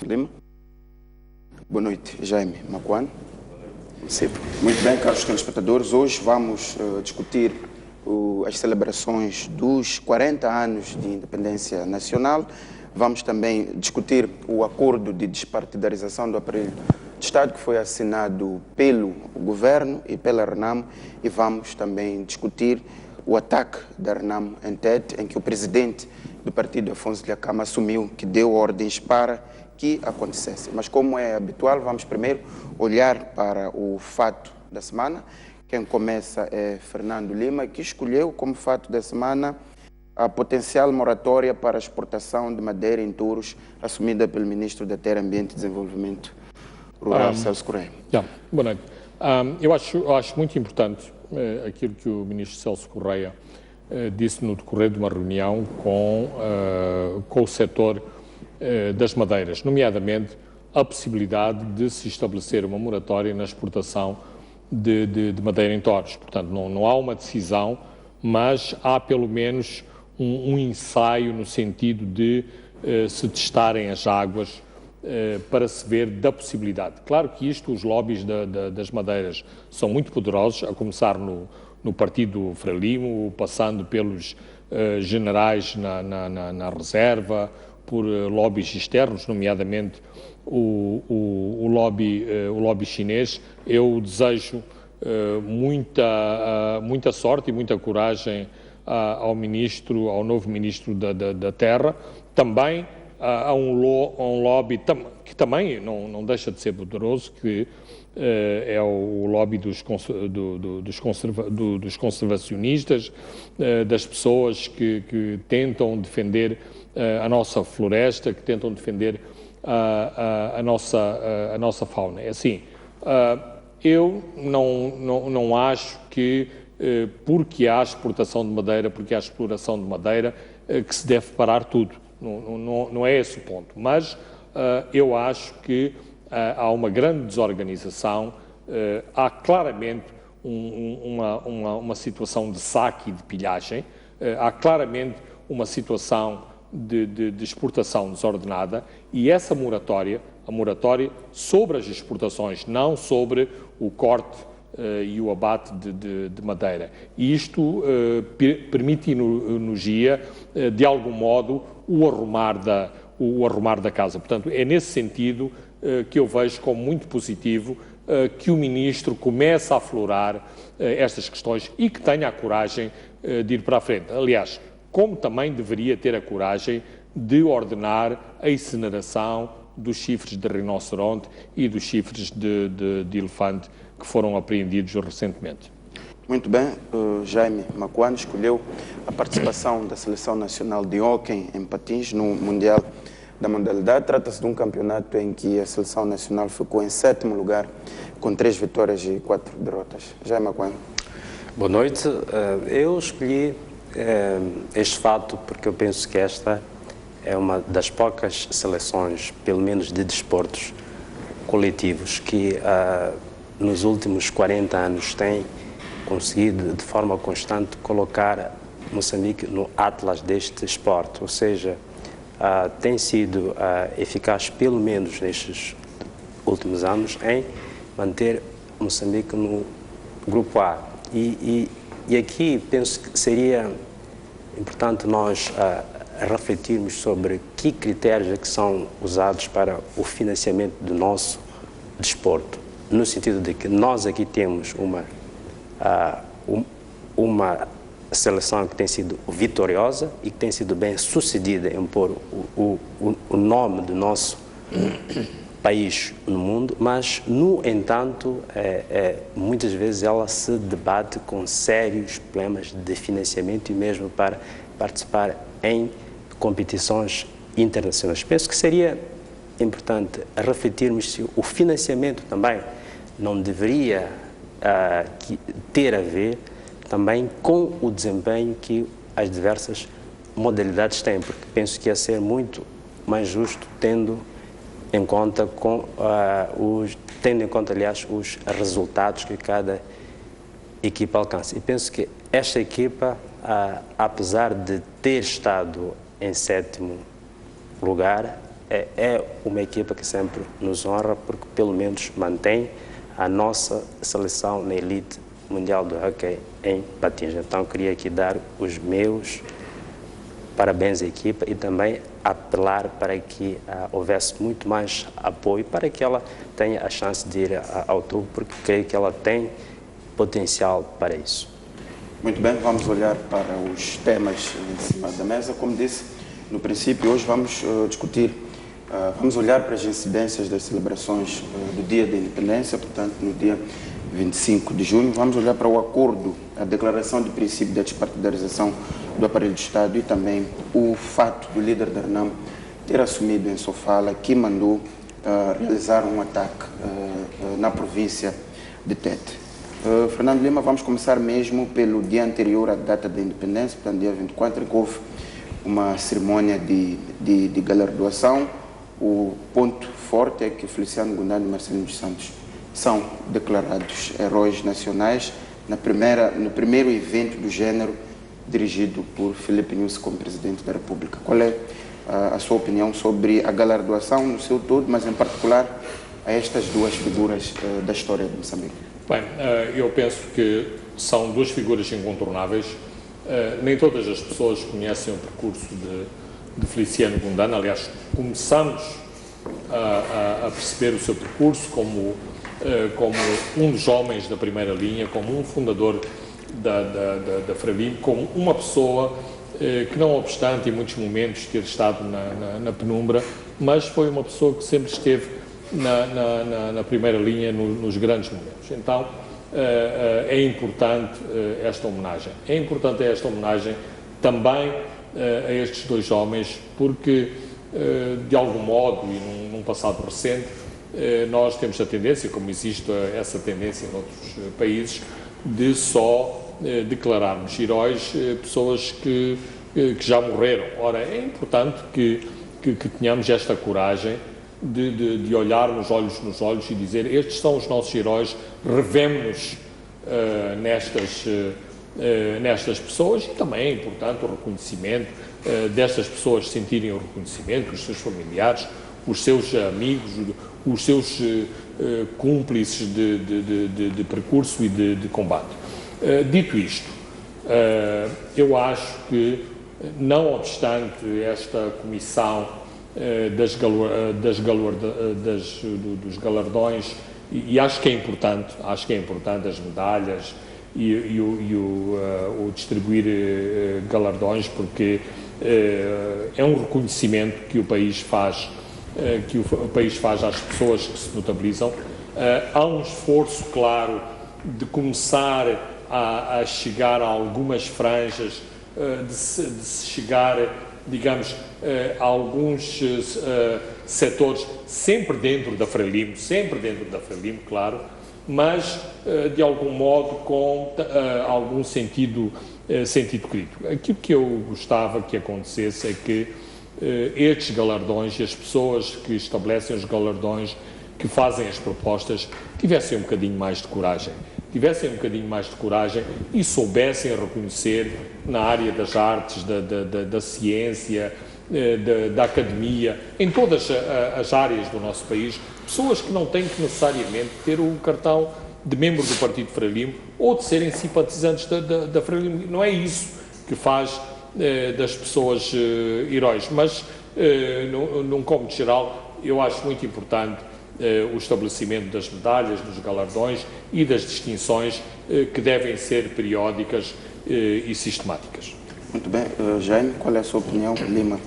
Alberto Lima. Boa noite, Jaime Macuan. Muito bem, caros telespectadores, hoje vamos discutir as celebrações dos 40 anos de independência nacional. Vamos também discutir o acordo de despartidarização do aparelho de Estado que foi assinado pelo governo e pela RENAMO, e vamos também discutir o ataque da RENAMO em Tete, em que o presidente do partido, Afonso Dhlakama, assumiu que deu ordens para que acontecesse. Mas como é habitual, vamos primeiro olhar para o fato da semana. Quem começa é Fernando Lima, que escolheu como fato da semana a potencial moratória para a exportação de madeira em touros, assumida pelo Ministro da Terra, Ambiente e Desenvolvimento Rural, Celso Correia. Boa noite. Eu acho muito importante aquilo que o Ministro Celso Correia disse no decorrer de uma reunião com o setor das madeiras, nomeadamente a possibilidade de se estabelecer uma moratória na exportação de madeira em touros. Portanto, não há uma decisão, mas há pelo menos um ensaio no sentido de se testarem as águas para se ver da possibilidade. Claro que os lobbies das madeiras são muito poderosos, a começar no Partido Frelimo, passando pelos generais na reserva, por lobbies externos, nomeadamente o lobby chinês. Eu desejo muita sorte e muita coragem ao novo Ministro da Terra. Também há um lobby que também não deixa de ser poderoso, que é o lobby dos conservacionistas, das pessoas que tentam defender a nossa floresta, que tentam defender a nossa fauna. É assim, eu não acho que porque há exportação de madeira, porque há exploração de madeira, que se deve parar tudo. Não é esse o ponto. Mas eu acho que há uma grande desorganização, há claramente uma situação de saque e de pilhagem, há claramente uma situação de exportação desordenada, e essa moratória, a moratória sobre as exportações, não sobre o corte e o abate de madeira. E isto permite-nos-ia, de algum modo, o arrumar da casa. Portanto, é nesse sentido que eu vejo como muito positivo que o Ministro comece a aflorar estas questões e que tenha a coragem de ir para a frente. Aliás, como também deveria ter a coragem de ordenar a incineração dos chifres de rinoceronte e dos chifres de elefante que foram apreendidos recentemente. Muito bem, Jaime Macuan escolheu a participação da Seleção Nacional de Hóquei em patins no Mundial da modalidade. Trata-se de um campeonato em que a Seleção Nacional ficou em 7º lugar, com 3 vitórias e 4 derrotas. Jaime Macuan. Boa noite. Eu escolhi este fato porque eu penso que esta é uma das poucas seleções, pelo menos de desportos coletivos, que nos últimos 40 anos tem conseguido de forma constante colocar Moçambique no atlas deste esporte, ou seja, tem sido eficaz, pelo menos nestes últimos anos, em manter Moçambique no grupo A. E aqui penso que seria importante nós refletirmos sobre que critérios é que são usados para o financiamento do nosso desporto, no sentido de que nós aqui temos uma seleção que tem sido vitoriosa e que tem sido bem sucedida em pôr o nome do nosso país no mundo, mas, no entanto, muitas vezes ela se debate com sérios problemas de financiamento e mesmo para participar em competições internacionais. Penso que seria importante refletirmos se o financiamento também não deveria ter a ver também com o desempenho que as diversas modalidades têm, porque penso que ia ser muito mais justo tendo em conta, aliás, os resultados que cada equipa alcança. E penso que esta equipa, apesar de ter estado em 7º lugar, é uma equipa que sempre nos honra, porque pelo menos mantém a nossa seleção na elite mundial do hóquei em patins. Então, queria aqui dar os meus parabéns à equipa e também apelar para que houvesse muito mais apoio para que ela tenha a chance de ir ao topo, porque creio que ela tem potencial para isso. Muito bem, vamos olhar para os temas em cima da mesa. Como disse no princípio, hoje vamos discutir, vamos olhar para as incidências das celebrações do Dia da Independência, portanto, no dia 25 de junho. Vamos olhar para o acordo, a declaração de princípio da despartidarização do aparelho de Estado e também o fato do líder da RENAM ter assumido em sua fala que mandou realizar um ataque na província de Tete. Fernando Lima, vamos começar mesmo pelo dia anterior à data da independência, portanto, dia 24, em que houve uma cerimônia de galardoação. O ponto forte é que Feliciano Gundani e Marcelino dos Santos são declarados heróis nacionais no primeiro evento do género dirigido por Filipe Nyusi como Presidente da República. Qual é a sua opinião sobre a galardoação no seu todo, mas em particular a estas duas figuras da história de Moçambique? Bem, eu penso que são duas figuras incontornáveis. Nem todas as pessoas conhecem o percurso de Feliciano Gundani. Aliás, começamos a perceber o seu percurso como um dos homens da primeira linha, como um fundador da Frelimo, como uma pessoa que, não obstante em muitos momentos ter estado na penumbra, mas foi uma pessoa que sempre esteve na primeira linha nos grandes momentos. Então, é importante esta homenagem. É importante esta homenagem também a estes dois homens, porque, de algum modo, e num passado recente, nós temos a tendência, como existe essa tendência em outros países, de só declararmos heróis pessoas que já morreram. Ora, é importante que tenhamos esta coragem de olharmos olhos nos olhos e dizer: estes são os nossos heróis, revemo-nos nestas pessoas, e também é importante o reconhecimento destas pessoas, sentirem o reconhecimento, os seus familiares, os seus amigos, os seus cúmplices de percurso e de combate. Dito isto, eu acho que, não obstante esta comissão dos galardões, e acho que é importante as medalhas e o distribuir galardões, porque é um reconhecimento que o país faz às pessoas que se notabilizam. Há um esforço claro de começar a chegar a algumas franjas, de se chegar, digamos, a alguns setores, sempre dentro da Frelimo, claro, mas de algum modo com algum sentido crítico. Aquilo que eu gostava que acontecesse é que estes galardões e as pessoas que estabelecem os galardões, que fazem as propostas, tivessem um bocadinho mais de coragem. E soubessem reconhecer na área das artes, da ciência, da academia, em todas as áreas do nosso país, pessoas que não têm que necessariamente ter o cartão de membro do Partido Frelimo ou de serem simpatizantes da Frelimo. Não é isso que faz das pessoas heróis, mas num cômodo geral eu acho muito importante o estabelecimento das medalhas, dos galardões e das distinções que devem ser periódicas e sistemáticas. Muito bem. Jaime, qual é a sua opinião, Lima,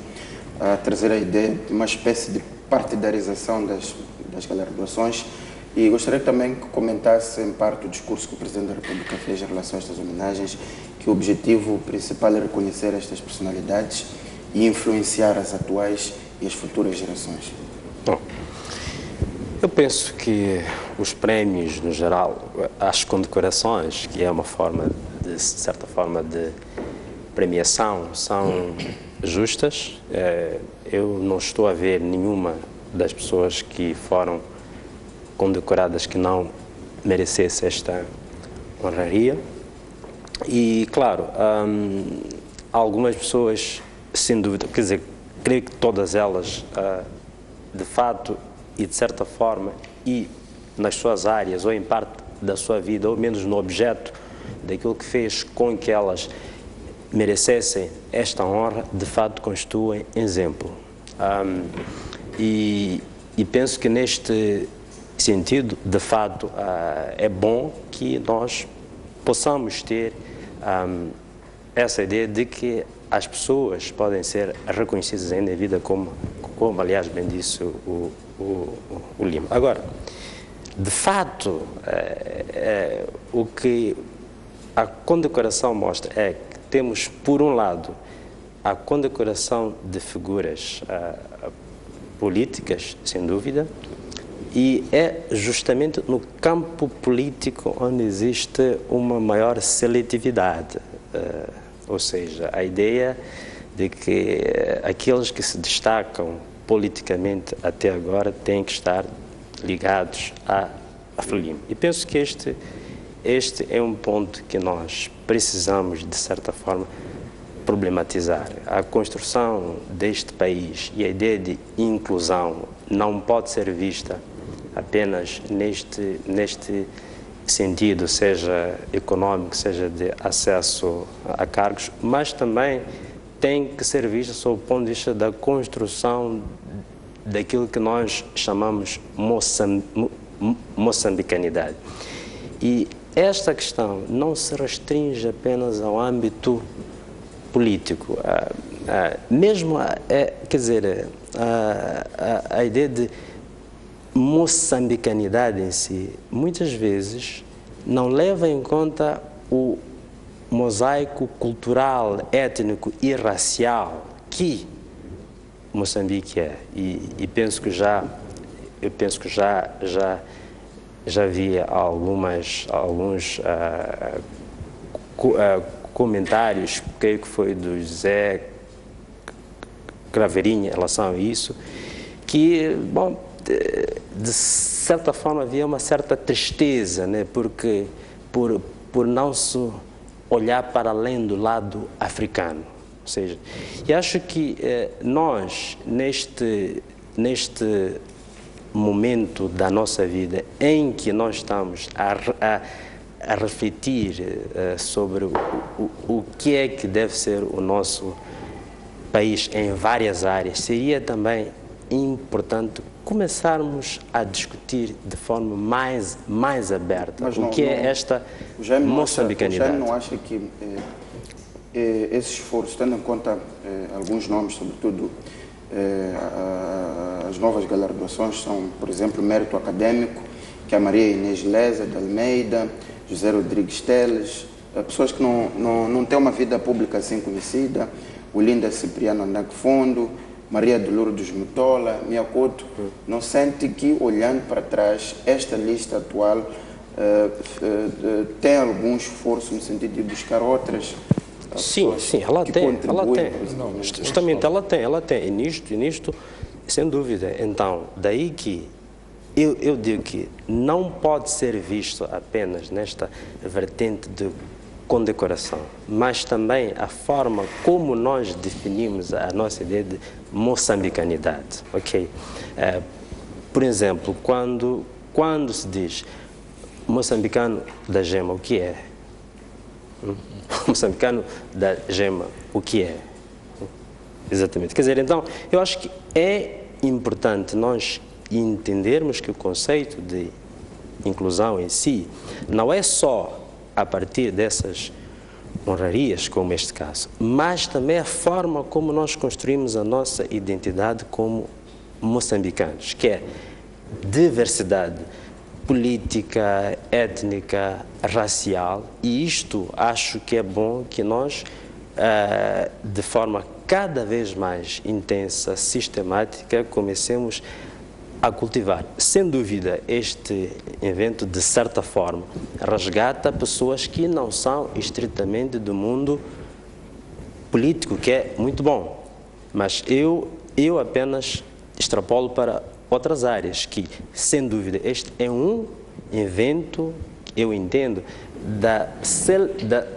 a trazer a ideia de uma espécie de partidarização das galardoações? E gostaria também que comentasse em parte o discurso que o Presidente da República fez em relação a estas homenagens, que o objetivo principal é reconhecer estas personalidades e influenciar as atuais e as futuras gerações. Bom, eu penso que os prémios, no geral, as condecorações, que é uma forma, de certa forma, de premiação, são justas. Eu não estou a ver nenhuma das pessoas que foram condecoradas que não merecesse esta honraria. E, claro, algumas pessoas, sem dúvida, quer dizer, creio que todas elas de fato e de certa forma, e nas suas áreas, ou em parte da sua vida, ou menos no objeto daquilo que fez com que elas merecessem esta honra, de fato constituem exemplo. E penso que neste sentido, de fato, é bom que nós possamos ter essa ideia de que as pessoas podem ser reconhecidas ainda em vida, como aliás bem disse o Lima. Agora, de fato, o que a condecoração mostra é que temos, por um lado, a condecoração de figuras políticas, sem dúvida, e é justamente no campo político onde existe uma maior seletividade, ou seja, a ideia de que aqueles que se destacam politicamente até agora têm que estar ligados à Frelimo. E penso que este é um ponto que nós precisamos, de certa forma, problematizar. A construção deste país e a ideia de inclusão não pode ser vista apenas neste sentido, seja econômico, seja de acesso a cargos, mas também tem que ser vista sob o ponto de vista da construção daquilo que nós chamamos moçambicanidade. E esta questão não se restringe apenas ao âmbito político. Mesmo, quer dizer, a ideia de moçambicanidade em si, muitas vezes não leva em conta o mosaico cultural, étnico e racial que Moçambique é. E penso que já havia alguns comentários, creio que foi do José Craveirinha em relação a isso, que, bom, de certa forma havia uma certa tristeza, né, porque por não se olhar para além do lado africano. Ou seja, e acho que nós, neste momento da nossa vida em que nós estamos a refletir sobre o que é que deve ser o nosso país em várias áreas, seria também importante começarmos a discutir de forma mais aberta o que é esta moçambicanidade. O Jaime não acha que esse esforço, tendo em conta alguns nomes, sobretudo as novas galardoações, são, por exemplo, mérito acadêmico, que é a Maria Inês Leza de Almeida, José Rodrigues Teles, pessoas que não têm uma vida pública assim conhecida, Olinda Cipriano Andaque Fundo, Maria de Lourdes Mutola, Miacoto, não sente que, olhando para trás, esta lista atual tem algum esforço no sentido de buscar outras? Sim, ela tem. Justamente, ela tem. E nisto, sem dúvida. Então, daí que eu digo que não pode ser visto apenas nesta vertente de condecoração, mas também a forma como nós definimos a nossa ideia de moçambicanidade, ok? Por exemplo, quando se diz moçambicano da gema, o que é? Moçambicano da gema, o que é? Exatamente. Quer dizer, então, eu acho que é importante nós entendermos que o conceito de inclusão em si não é só a partir dessas honrarias, como este caso, mas também a forma como nós construímos a nossa identidade como moçambicanos, que é diversidade política, étnica, racial, e isto acho que é bom que nós, de forma cada vez mais intensa, sistemática, comecemos a cultivar. Sem dúvida, este evento, de certa forma, resgata pessoas que não são estritamente do mundo político, que é muito bom. Mas eu apenas extrapolo para outras áreas, que, sem dúvida, este é um evento, eu entendo, da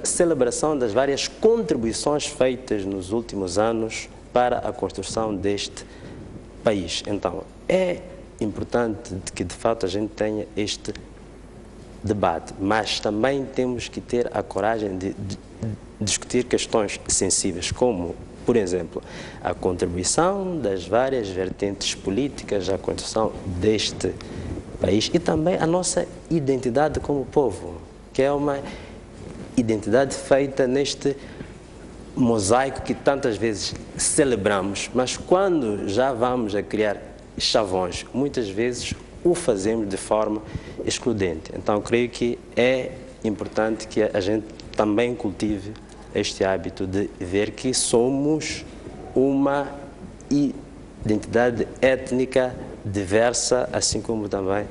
celebração das várias contribuições feitas nos últimos anos para a construção deste país. Então, é importante que, de fato, a gente tenha este debate, mas também temos que ter a coragem de discutir questões sensíveis, como, por exemplo, a contribuição das várias vertentes políticas à construção deste país e também a nossa identidade como povo, que é uma identidade feita neste mosaico que tantas vezes celebramos, mas quando já vamos a criar chavões, muitas vezes o fazemos de forma excludente. Então, creio que é importante que a gente também cultive este hábito de ver que somos uma identidade étnica diversa, assim como também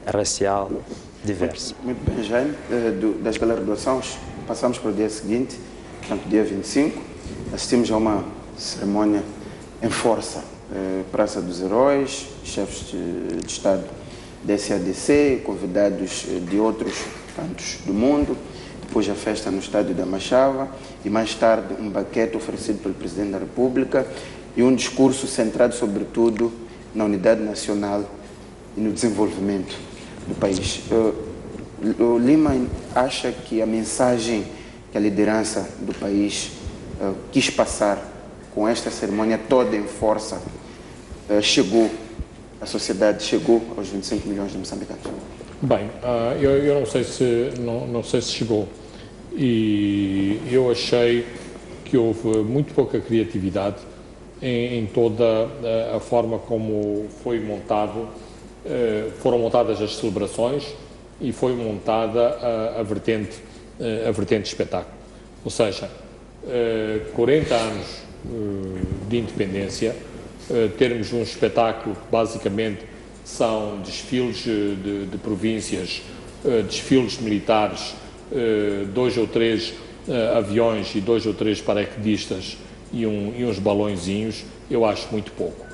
racial diversa. Muito bem, Jaime. Das galardoações, passamos para o dia seguinte, portanto, dia 25, assistimos a uma cerimónia em força. Praça dos Heróis, chefes de Estado da SADC, convidados de outros cantos do mundo, depois a festa no estádio da Machava e mais tarde um banquete oferecido pelo Presidente da República e um discurso centrado sobretudo na unidade nacional e no desenvolvimento do país. O Lima acha que a mensagem que a liderança do país quis passar com esta cerimônia toda em força chegou, a sociedade chegou aos 25 milhões de moçambicanos? Bem, eu não sei se chegou, e eu achei que houve muito pouca criatividade em toda a forma como foi montado, foram montadas as celebrações e foi montada a vertente de espetáculo. Ou seja, 40 anos de independência, termos um espetáculo que basicamente são desfiles de províncias, desfiles militares, 2 ou 3 aviões e 2 ou 3 paraquedistas e uns balõezinhos, eu acho muito pouco.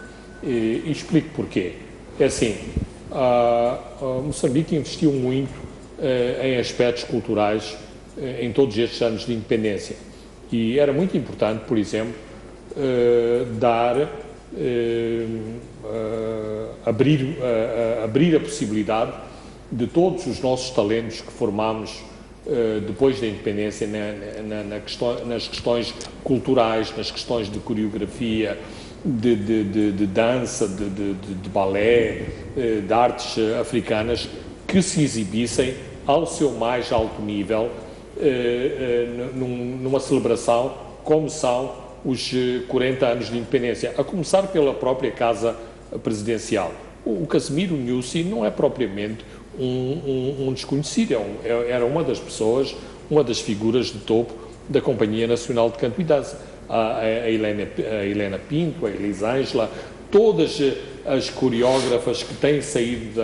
E explico porquê. É assim, Moçambique investiu muito em aspectos culturais em todos estes anos de independência. E era muito importante, por exemplo, abrir a possibilidade de todos os nossos talentos que formámos depois da independência nas questões culturais, nas questões de coreografia, de dança, de balé, de artes africanas, que se exibissem ao seu mais alto nível numa celebração como são os 40 anos de independência, a começar pela própria Casa Presidencial. O Casimiro Nyusi não é propriamente um desconhecido, era uma das pessoas, uma das figuras de topo da Companhia Nacional de Canto e Dança. A Helena Pinto, a Elisângela, todas as coreógrafas que têm saído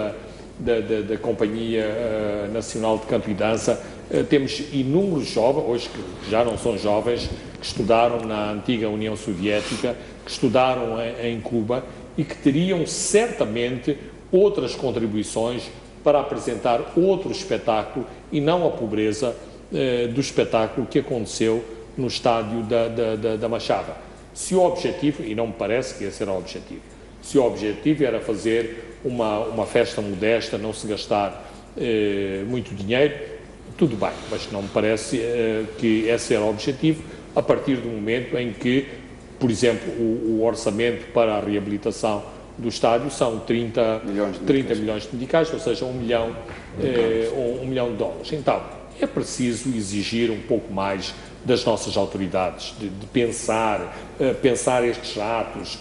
da Companhia Nacional de Canto e Dança. Temos inúmeros jovens, hoje que já não são jovens, que estudaram na antiga União Soviética, que estudaram em Cuba e que teriam certamente outras contribuições para apresentar outro espetáculo e não a pobreza do espetáculo que aconteceu no estádio da Machava. Se o objetivo, e não me parece que esse era o objetivo, se o objetivo era fazer uma festa modesta, não se gastar muito dinheiro, tudo bem, mas não me parece que esse era o objetivo, a partir do momento em que, por exemplo, o orçamento para a reabilitação do estádio são 30 milhões de meticais, ou seja, $1 milhão de dólares. Então, é preciso exigir um pouco mais das nossas autoridades, de pensar estes atos.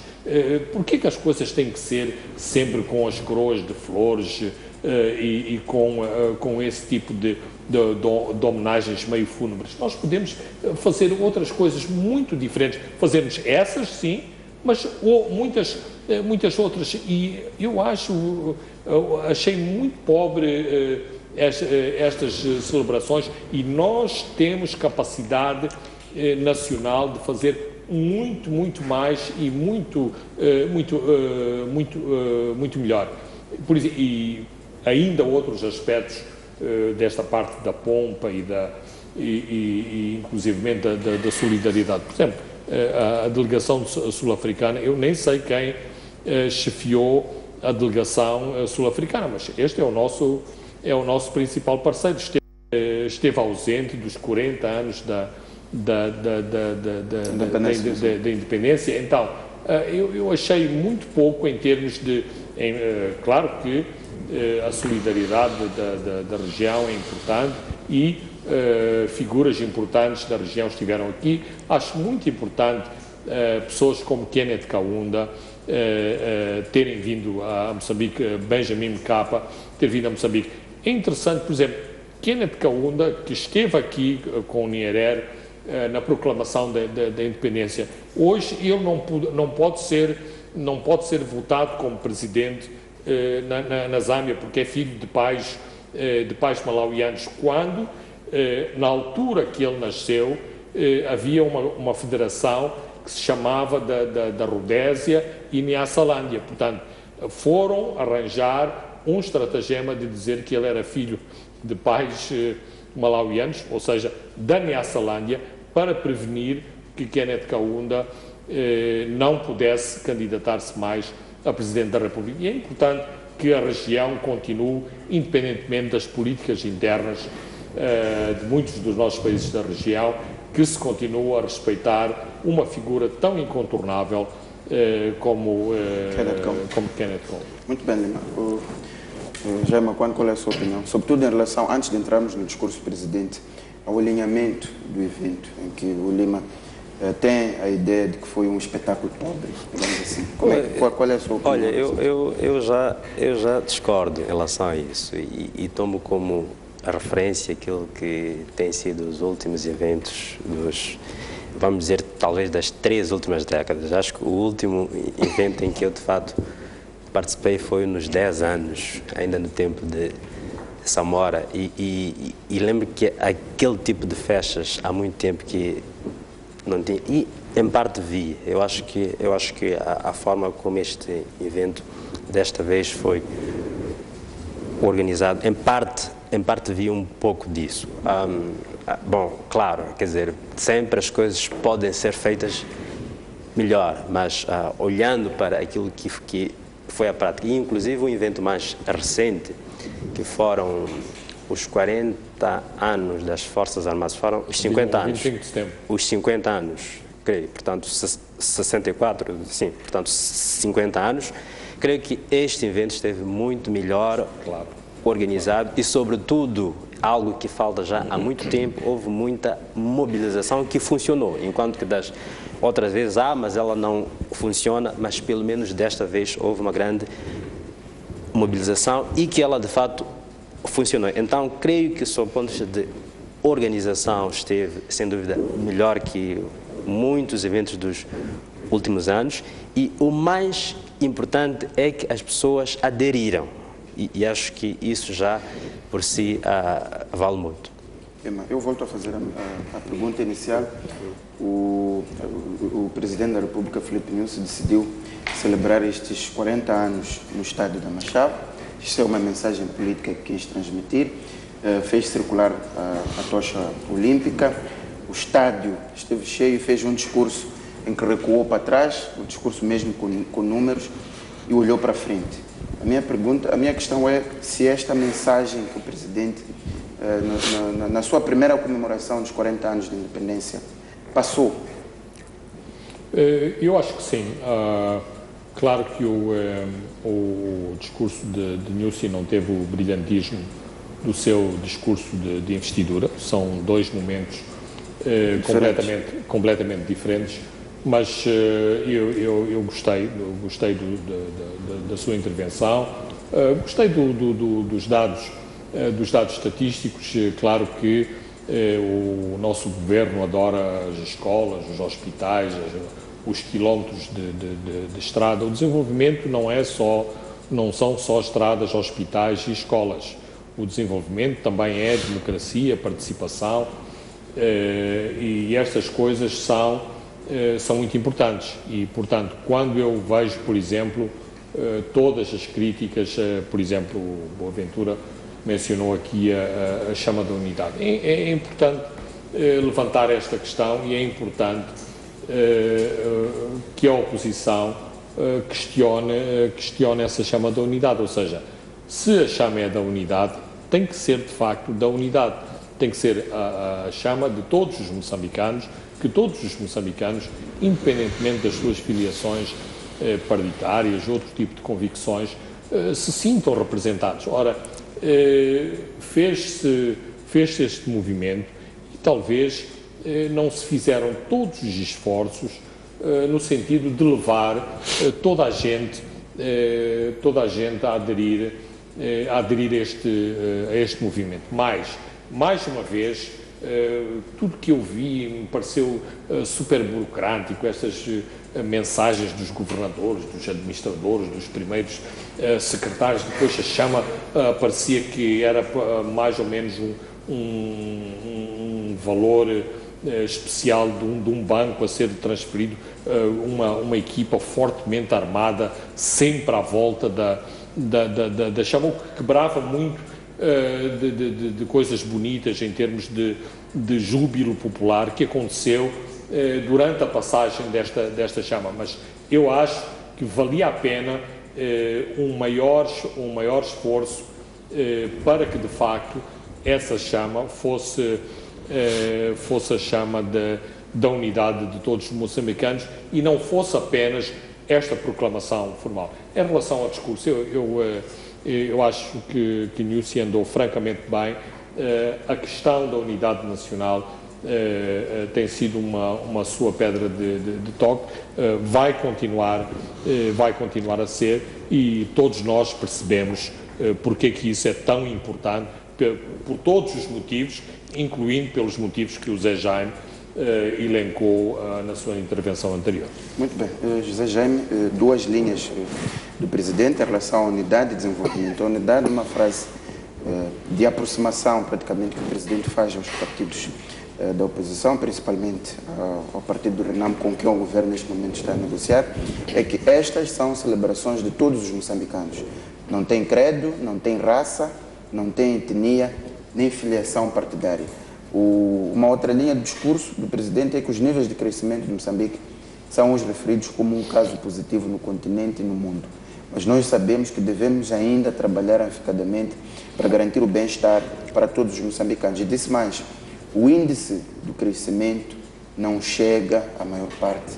Porquê que as coisas têm que ser sempre com as coroas de flores e com esse tipo de homenagens meio fúnebres? Nós podemos fazer outras coisas muito diferentes, fazermos essas, sim, mas muitas outras. E eu achei muito pobre estas celebrações, e nós temos capacidade nacional de fazer muito mais e muito melhor. Por exemplo, e ainda outros aspectos desta parte da pompa e inclusivamente da solidariedade. Por exemplo, a delegação sul-africana, eu nem sei chefiou a delegação sul-africana, mas este é o nosso principal parceiro. Esteve ausente dos 40 anos da independência. Então, eu achei muito pouco em termos de... claro que a solidariedade da região é importante e figuras importantes da região estiveram aqui. Acho muito importante pessoas como Kenneth Kaunda terem vindo a Moçambique, Benjamin Mkapa ter vindo a Moçambique. É interessante, por exemplo, Kenneth Kaunda, que esteve aqui com o Nyerere na proclamação da independência. Hoje ele não pode ser votado como presidente na Zâmbia, porque é filho de pais malauianos, quando, na altura que ele nasceu, havia uma federação que se chamava da Rodésia e Nyasalandia. Portanto, foram arranjar um estratagema de dizer que ele era filho de pais malauianos, ou seja, da Nyasalandia, para prevenir que Kenneth Kaunda não pudesse candidatar-se mais a Presidente da República. E é importante que a região continue, independentemente das políticas internas de muitos dos nossos países da região, que se continue a respeitar uma figura tão incontornável como Kenneth Kaunda. Muito bem, Lima. Jaime, qual é a sua opinião? Sobretudo em relação, antes de entrarmos no discurso do Presidente, ao alinhamento do evento, em que o Lima tem a ideia de que foi um espetáculo pobre, digamos assim. Qual é a sua opinião? Olha, eu já discordo em relação a isso e tomo como a referência aquilo que tem sido os últimos eventos vamos dizer, talvez das 3 últimas décadas. Acho que o último evento em que eu, de fato, participei foi nos 10 anos, ainda no tempo de Samora, e lembro que aquele tipo de festas há muito tempo que não tinha, e em parte vi. Eu acho que a forma como este evento desta vez foi organizado, em parte vi um pouco disso. Bom, claro, quer dizer, sempre as coisas podem ser feitas melhor, mas olhando para aquilo que foi a prática, e inclusive um evento mais recente, que foram os 40 anos das Forças Armadas, foram os 50 anos. 25 de setembro. Os 50 anos, creio, portanto, 64, sim, portanto, 50 anos. Creio que este evento esteve muito melhor organizado e, sobretudo, algo que falta já há muito tempo, houve muita mobilização que funcionou, enquanto que das outras vezes mas ela não funciona, mas pelo menos desta vez houve uma grande mobilização e que ela de fato funcionou. Então, creio que, sob o ponto de vista de organização, esteve, sem dúvida, melhor que muitos eventos dos últimos anos, e o mais importante é que as pessoas aderiram, e acho que isso já, por si, vale muito. Eu volto a fazer a pergunta inicial. O Presidente da República, Filipe Nyusi, decidiu celebrar estes 40 anos no estádio da Machado. Isto é uma mensagem política que quis transmitir. Fez circular a tocha olímpica. O estádio esteve cheio e fez um discurso em que recuou para trás, o discurso mesmo com números, e olhou para frente. A minha questão é se esta mensagem que o Presidente, na sua primeira comemoração dos 40 anos de independência, passou. Eu acho que sim. Claro que o discurso de Nyusi não teve o brilhantismo do seu discurso de investidura. São dois momentos completamente diferentes, mas eu gostei da sua intervenção, gostei dos dados estatísticos. Claro que o nosso governo adora as escolas, os hospitais, os quilómetros de estrada. O desenvolvimento não são só estradas, hospitais e escolas. O desenvolvimento também é democracia, participação, e estas coisas são muito importantes. E, portanto, quando eu vejo, por exemplo, todas as críticas, por exemplo, o Boaventura mencionou aqui a chama da unidade. É importante levantar esta questão, e é importante que a oposição questione essa chama da unidade. Ou seja, se a chama é da unidade, tem que ser de facto da unidade. Tem que ser a chama de todos os moçambicanos, que todos os moçambicanos, independentemente das suas filiações partidárias, outro tipo de convicções, se sintam representados. Ora, fez-se este movimento e talvez não se fizeram todos os esforços no sentido de levar toda a gente a aderir a este movimento. Mais uma vez, tudo que eu vi me pareceu super burocrático, essas mensagens dos governadores, dos administradores, dos primeiros secretários, depois a chama parecia que era mais ou menos um valor especial de um banco a ser transferido, uma equipa fortemente armada, sempre à volta da chama, o que quebrava muito de coisas bonitas em termos de júbilo popular que aconteceu durante a passagem desta chama. Mas eu acho que valia a pena um maior esforço para que, de facto, essa chama fosse a chama da unidade de todos os moçambicanos e não fosse apenas esta proclamação formal. Em relação ao discurso, eu acho que Nussi andou francamente bem. A questão da unidade nacional tem sido uma sua pedra de toque, vai continuar a ser, e todos nós percebemos porque é que isso é tão importante, por todos os motivos, incluindo pelos motivos que o Zé Jaime elencou na sua intervenção anterior. Muito bem. José Jaime, duas linhas do Presidente em relação à unidade e desenvolvimento. A unidade é uma frase de aproximação, praticamente, que o Presidente faz aos partidos da oposição, principalmente ao partido do Renamo, com quem o governo neste momento está a negociar, é que estas são celebrações de todos os moçambicanos. Não tem credo, não tem raça, não tem etnia, nem filiação partidária. Uma outra linha de discurso do Presidente é que os níveis de crescimento de Moçambique são os referidos como um caso positivo no continente e no mundo. Mas nós sabemos que devemos ainda trabalhar eficazmente para garantir o bem-estar para todos os moçambicanos. E disse mais, o índice do crescimento não chega à maior parte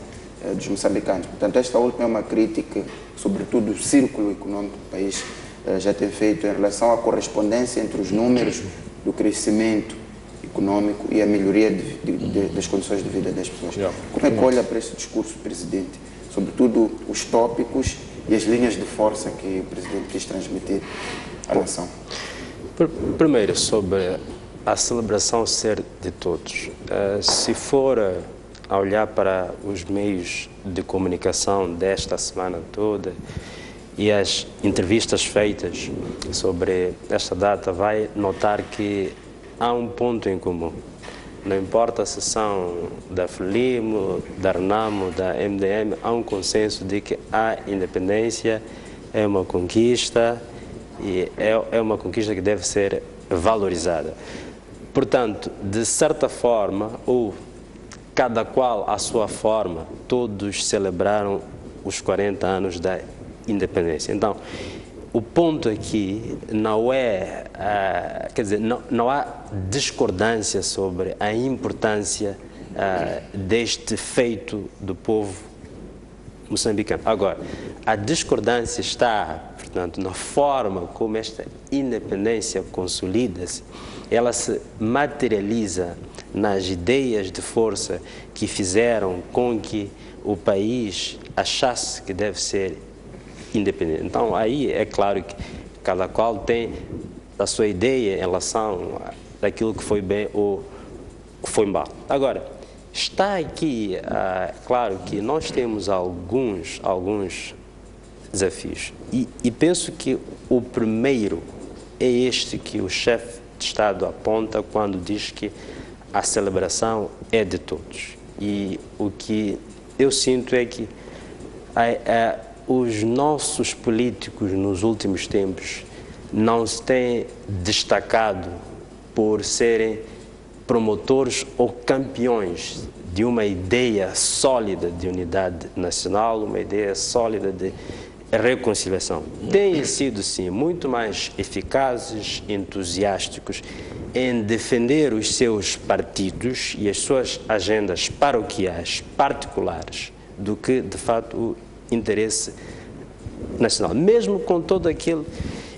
dos moçambicanos. Portanto, esta última é uma crítica, sobretudo o círculo econômico do país já tem feito em relação à correspondência entre os números do crescimento econômico e a melhoria das condições de vida das pessoas. Como é que olha para este discurso do Presidente, sobretudo os tópicos e as linhas de força que o Presidente quis transmitir à nação? Primeiro, sobre a celebração ser de todos. Se for a olhar para os meios de comunicação desta semana toda e as entrevistas feitas sobre esta data, vai notar que há um ponto em comum. Não importa se são da FLIMO, da RENAMO, da MDM, há um consenso de que a independência é uma conquista e é uma conquista que deve ser valorizada. Portanto, de certa forma, ou cada qual à sua forma, todos celebraram os 40 anos da independência. Então, o ponto aqui não é, não há discordância sobre a importância deste feito do povo moçambicano. Agora, a discordância está, portanto, na forma como esta independência consolida-se, ela se materializa nas ideias de força que fizeram com que o país achasse que deve ser independente. Então, aí é claro que cada qual tem a sua ideia em relação àquilo que foi bem ou que foi mal. Agora, está aqui, claro que nós temos alguns desafios e penso que o primeiro é este que o chefe de Estado aponta quando diz que a celebração é de todos. E o que eu sinto é que os nossos políticos nos últimos tempos não se têm destacado por serem promotores ou campeões de uma ideia sólida de unidade nacional, uma ideia sólida de reconciliação. Têm sido, sim, muito mais eficazes, entusiásticos em defender os seus partidos e as suas agendas paroquiais, particulares, do que, de fato, o interesse nacional. Mesmo com todo aquele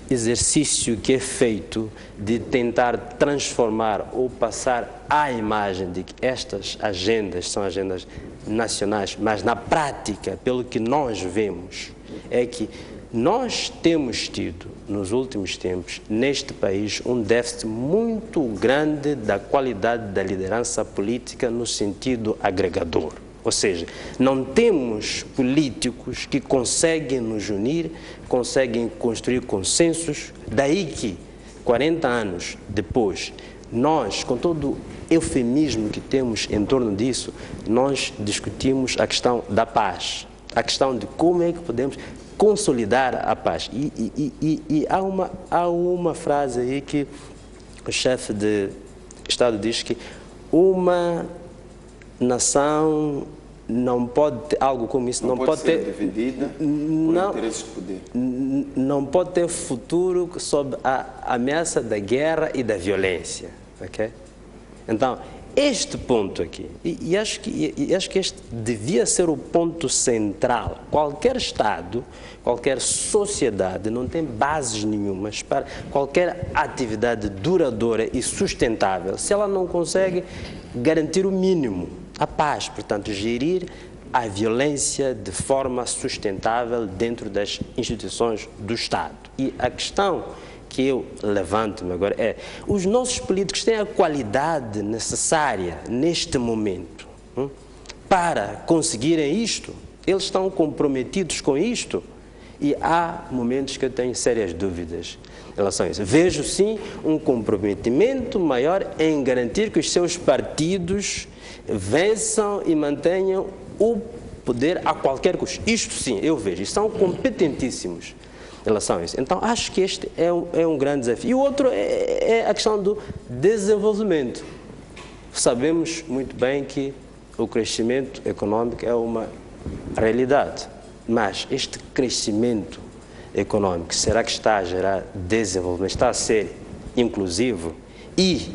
exercício que é feito de tentar transformar ou passar a imagem de que estas agendas são agendas nacionais, mas na prática, pelo que nós vemos, é que nós temos tido, nos últimos tempos, neste país, um déficit muito grande da qualidade da liderança política no sentido agregador. Ou seja, não temos políticos que conseguem nos unir, conseguem construir consensos, daí que, 40 anos depois, nós, com todo o eufemismo que temos em torno disso, nós discutimos a questão da paz, a questão de como é que podemos consolidar a paz. E há uma frase aí que o chefe de Estado diz que uma nação não pode ter algo como isso, não pode ser dividida por interesses de poder. Não pode ter futuro sob a ameaça da guerra e da violência, ok? Então, este ponto aqui, e acho que este devia ser o ponto central. Qualquer Estado, qualquer sociedade não tem bases nenhumas para qualquer atividade duradoura e sustentável se ela não consegue garantir o mínimo, a paz, portanto, gerir a violência de forma sustentável dentro das instituições do Estado. E a questão que eu levanto-me agora é: os nossos políticos têm a qualidade necessária neste momento para conseguirem isto? Eles estão comprometidos com isto? E há momentos que eu tenho sérias dúvidas em relação a isso. Vejo, sim, um comprometimento maior em garantir que os seus partidos vençam e mantenham o poder a qualquer custo. Isto sim, eu vejo. E são competentíssimos em relação a isso. Então, acho que este é um grande desafio. E o outro é a questão do desenvolvimento. Sabemos muito bem que o crescimento econômico é uma realidade. Mas este crescimento econômico, será que está a gerar desenvolvimento? Está a ser inclusivo? E,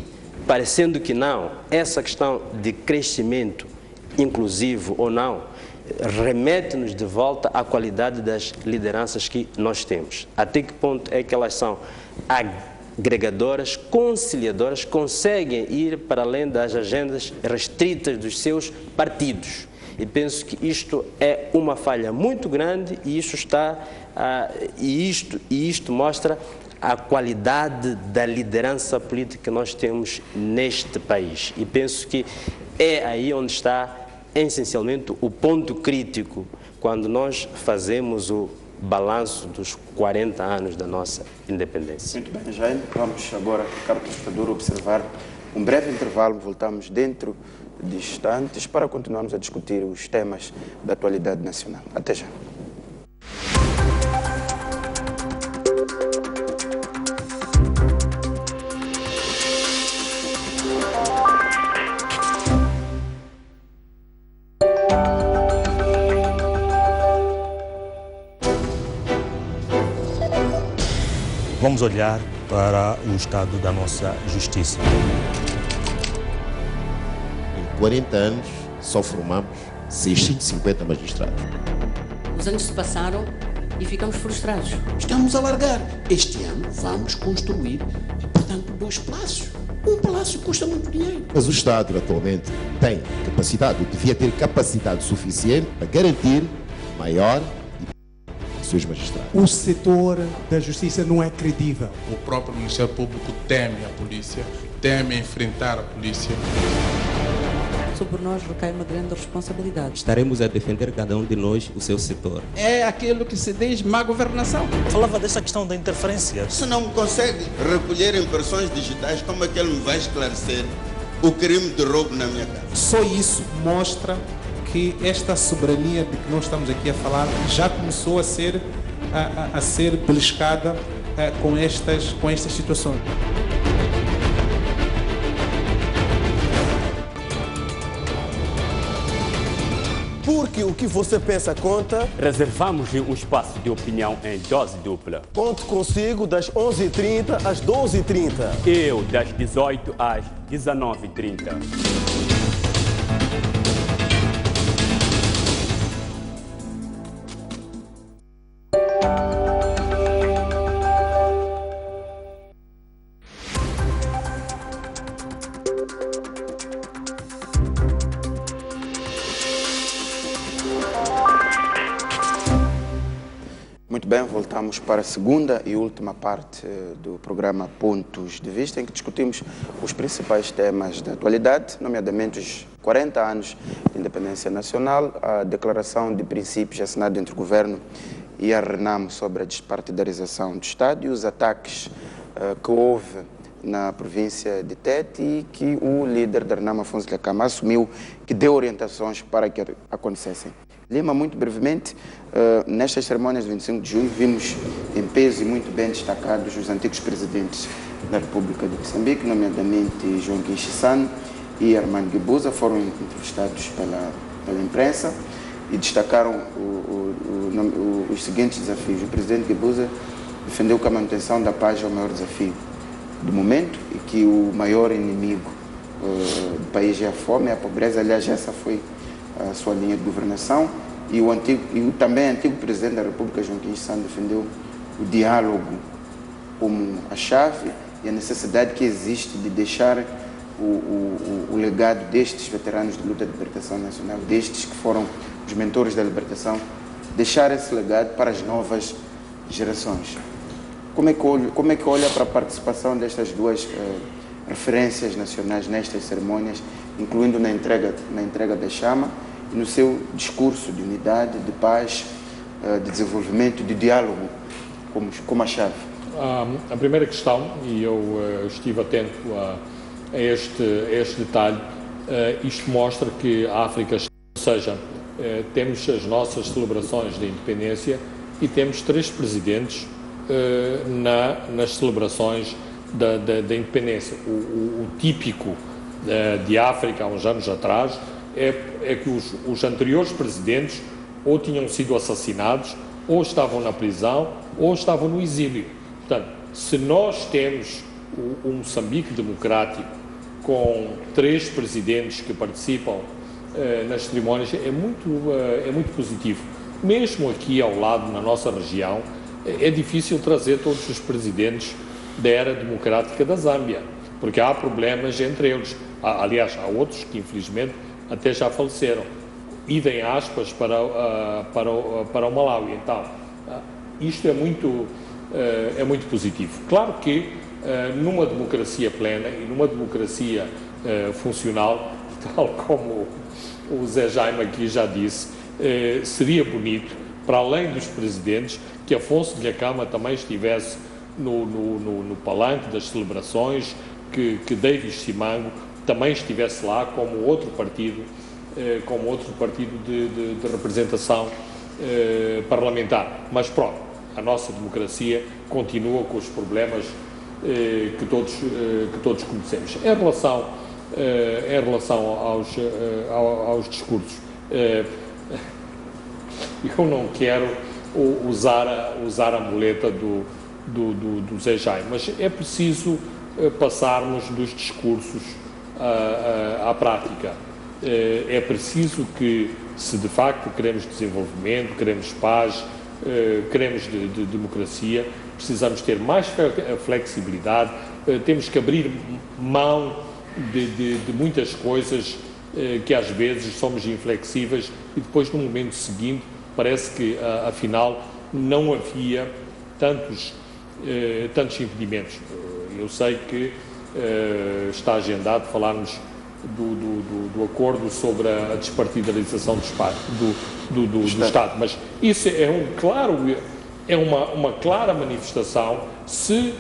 parecendo que não, essa questão de crescimento inclusivo ou não, remete-nos de volta à qualidade das lideranças que nós temos. Até que ponto é que elas são agregadoras, conciliadoras, conseguem ir para além das agendas restritas dos seus partidos? E penso que isto é uma falha muito grande e isto mostra a qualidade da liderança política que nós temos neste país. E penso que é aí onde está, essencialmente, o ponto crítico quando nós fazemos o balanço dos 40 anos da nossa independência. Muito bem, Jaime. Vamos agora, caro telespectador, observar um breve intervalo. Voltamos dentro de instantes para continuarmos a discutir os temas da atualidade nacional. Até já. Vamos olhar para o estado da nossa justiça. Em 40 anos, só formamos 650 magistrados. Os anos se passaram e ficamos frustrados. Estamos a largar. Este ano vamos construir, portanto, 2 palácios. Um palácio custa muito dinheiro. Mas o Estado, atualmente, tem capacidade, ou devia ter capacidade suficiente para garantir maior seus magistrados. O setor da justiça não é credível. O próprio Ministério Público teme a polícia, teme enfrentar a polícia. Sobre nós recai uma grande responsabilidade. Estaremos a defender cada um de nós o seu setor. É aquilo que se diz má governação. Falava dessa questão da interferência. Se não consegue recolher impressões digitais, como é que ele me vai esclarecer o crime de roubo na minha casa? Só isso mostra que esta soberania de que nós estamos aqui a falar já começou a ser beliscada com estas situações. Porque o que você pensa conta. Reservamos um espaço de opinião em dose dupla. Conto consigo das 11h30 às 12h30. Eu, das 18 às 19h30. Muito bem, voltamos para a segunda e última parte do programa Pontos de Vista, em que discutimos os principais temas da atualidade, nomeadamente os 40 anos de independência nacional, a declaração de princípios assinada entre o governo e a RENAM sobre a despartidarização do Estado e os ataques que houve na província de Tete e que o líder da RENAM, Afonso Dhlakama, assumiu que deu orientações para que acontecessem. Lima, muito brevemente, nestas cerimônias de 25 de junho, vimos em peso e muito bem destacados os antigos presidentes da República de Moçambique, nomeadamente João Guichissano e Armando Guebuza, foram entrevistados pela imprensa e destacaram os seguintes desafios. O presidente Guebuza defendeu que a manutenção da paz é o maior desafio do momento e que o maior inimigo do país é a fome, é a pobreza. Aliás, essa foi a sua linha de governação, e o também antigo presidente da República, João Guichissano, defendeu o diálogo como a chave e a necessidade que existe de deixar o legado destes veteranos de luta de libertação nacional, destes que foram os mentores da libertação, deixar esse legado para as novas gerações. Como é que olha para a participação destas duas referências nacionais nestas cerimônias, incluindo na entrega da chama e no seu discurso de unidade, de paz, de desenvolvimento, de diálogo como a chave? A primeira questão, e eu estive atento a este detalhe, isto mostra que a África, ou seja, temos as nossas celebrações de independência e temos 3 presidentes nas celebrações da independência. O típico de África, há uns anos atrás, é que os anteriores presidentes ou tinham sido assassinados, ou estavam na prisão, ou estavam no exílio. Portanto, se nós temos o Moçambique democrático com 3 presidentes que participam nas cerimónias, é muito positivo. Mesmo aqui ao lado, na nossa região, é difícil trazer todos os presidentes da era democrática da Zâmbia, porque há problemas entre eles. Aliás, há outros que, infelizmente, até já faleceram. Idem aspas para o Malawi. Então, isto é muito positivo. Claro que numa democracia plena e numa democracia funcional, tal como o Zé Jaime aqui já disse, seria bonito, para além dos presidentes, que Afonso Dhlakama também estivesse no palanque das celebrações, que Davis Simango também estivesse lá como outro partido de representação parlamentar. Mas pronto, a nossa democracia continua com os problemas que todos conhecemos. Em relação aos discursos, eu não quero usar a muleta do Zé Jaime, mas é preciso passarmos dos discursos à prática. É preciso que, se de facto queremos desenvolvimento, queremos paz, queremos de democracia, precisamos ter mais flexibilidade, temos que abrir mão de muitas coisas que às vezes somos inflexíveis e depois, no momento seguinte, parece que, afinal, não havia tantos impedimentos. Eu sei que está agendado falarmos do acordo sobre a despartidarização do Estado, mas isso é uma clara manifestação. Se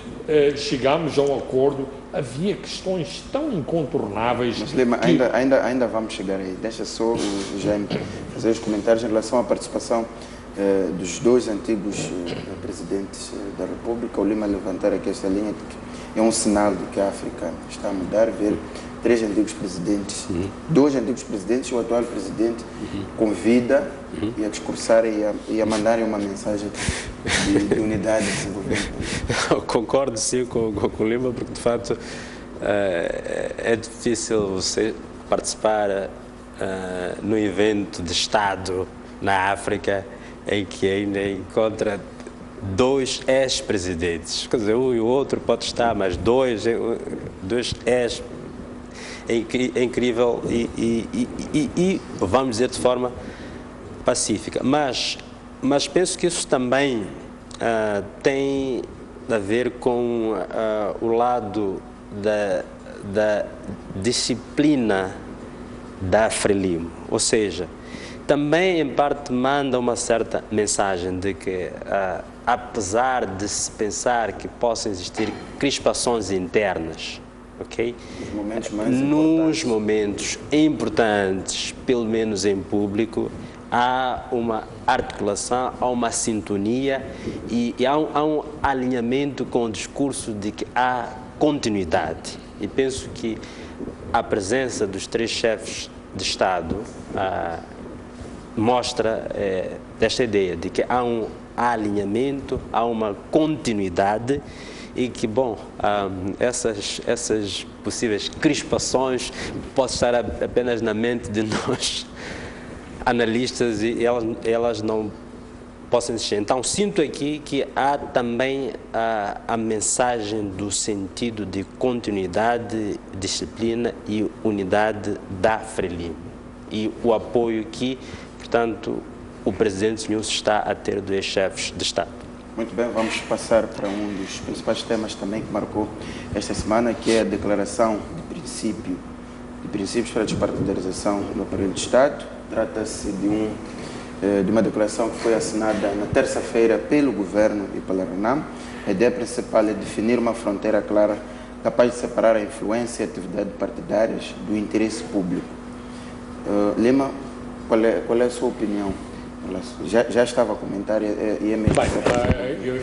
chegarmos a um acordo, havia questões tão incontornáveis. Mas, Lima, ainda vamos chegar aí. Deixa só o Jaime fazer os comentários em relação à participação dos 2 antigos presidentes da República. O Lima levantar aqui esta linha, que é um sinal de que a África está a mudar, ver 3 antigos presidentes, 2 antigos presidentes e o atual presidente convida e a discursarem e a mandarem uma mensagem de unidade e desenvolvimento. Eu concordo sim com o Lima, porque de facto é difícil você participar num evento de Estado na África em que ainda encontra 2 ex-presidentes. Quer dizer, um e o outro pode estar, mas 2 ex é incrível e vamos dizer de forma pacífica. Mas penso que isso também tem a ver com o lado da disciplina da Frelimo, ou seja, também em parte manda uma certa mensagem de que apesar de se pensar que possam existir crispações internas, ok? Nos momentos importantes, pelo menos em público, há uma articulação, há uma sintonia e há um alinhamento com o discurso de que há continuidade. E penso que a presença dos 3 chefes de Estado mostra esta ideia de que há um alinhamento, há uma continuidade e que, bom, essas possíveis crispações podem estar apenas na mente de nós analistas e elas não possam existir. Então, sinto aqui que há também a mensagem do sentido de continuidade, disciplina e unidade da Frelimo e o apoio que, portanto, o presidente Nunes está a ter dos chefes de Estado. Muito bem, vamos passar para um dos principais temas também que marcou esta semana, que é a declaração de princípios para a despartidarização do aparelho de Estado. Trata-se de uma declaração que foi assinada na terça-feira pelo Governo e pela RENAM. A ideia principal é definir uma fronteira clara capaz de separar a influência e a atividade partidárias do interesse público. Lima, qual é a sua opinião? Já estava a comentar e é mesmo. Bem,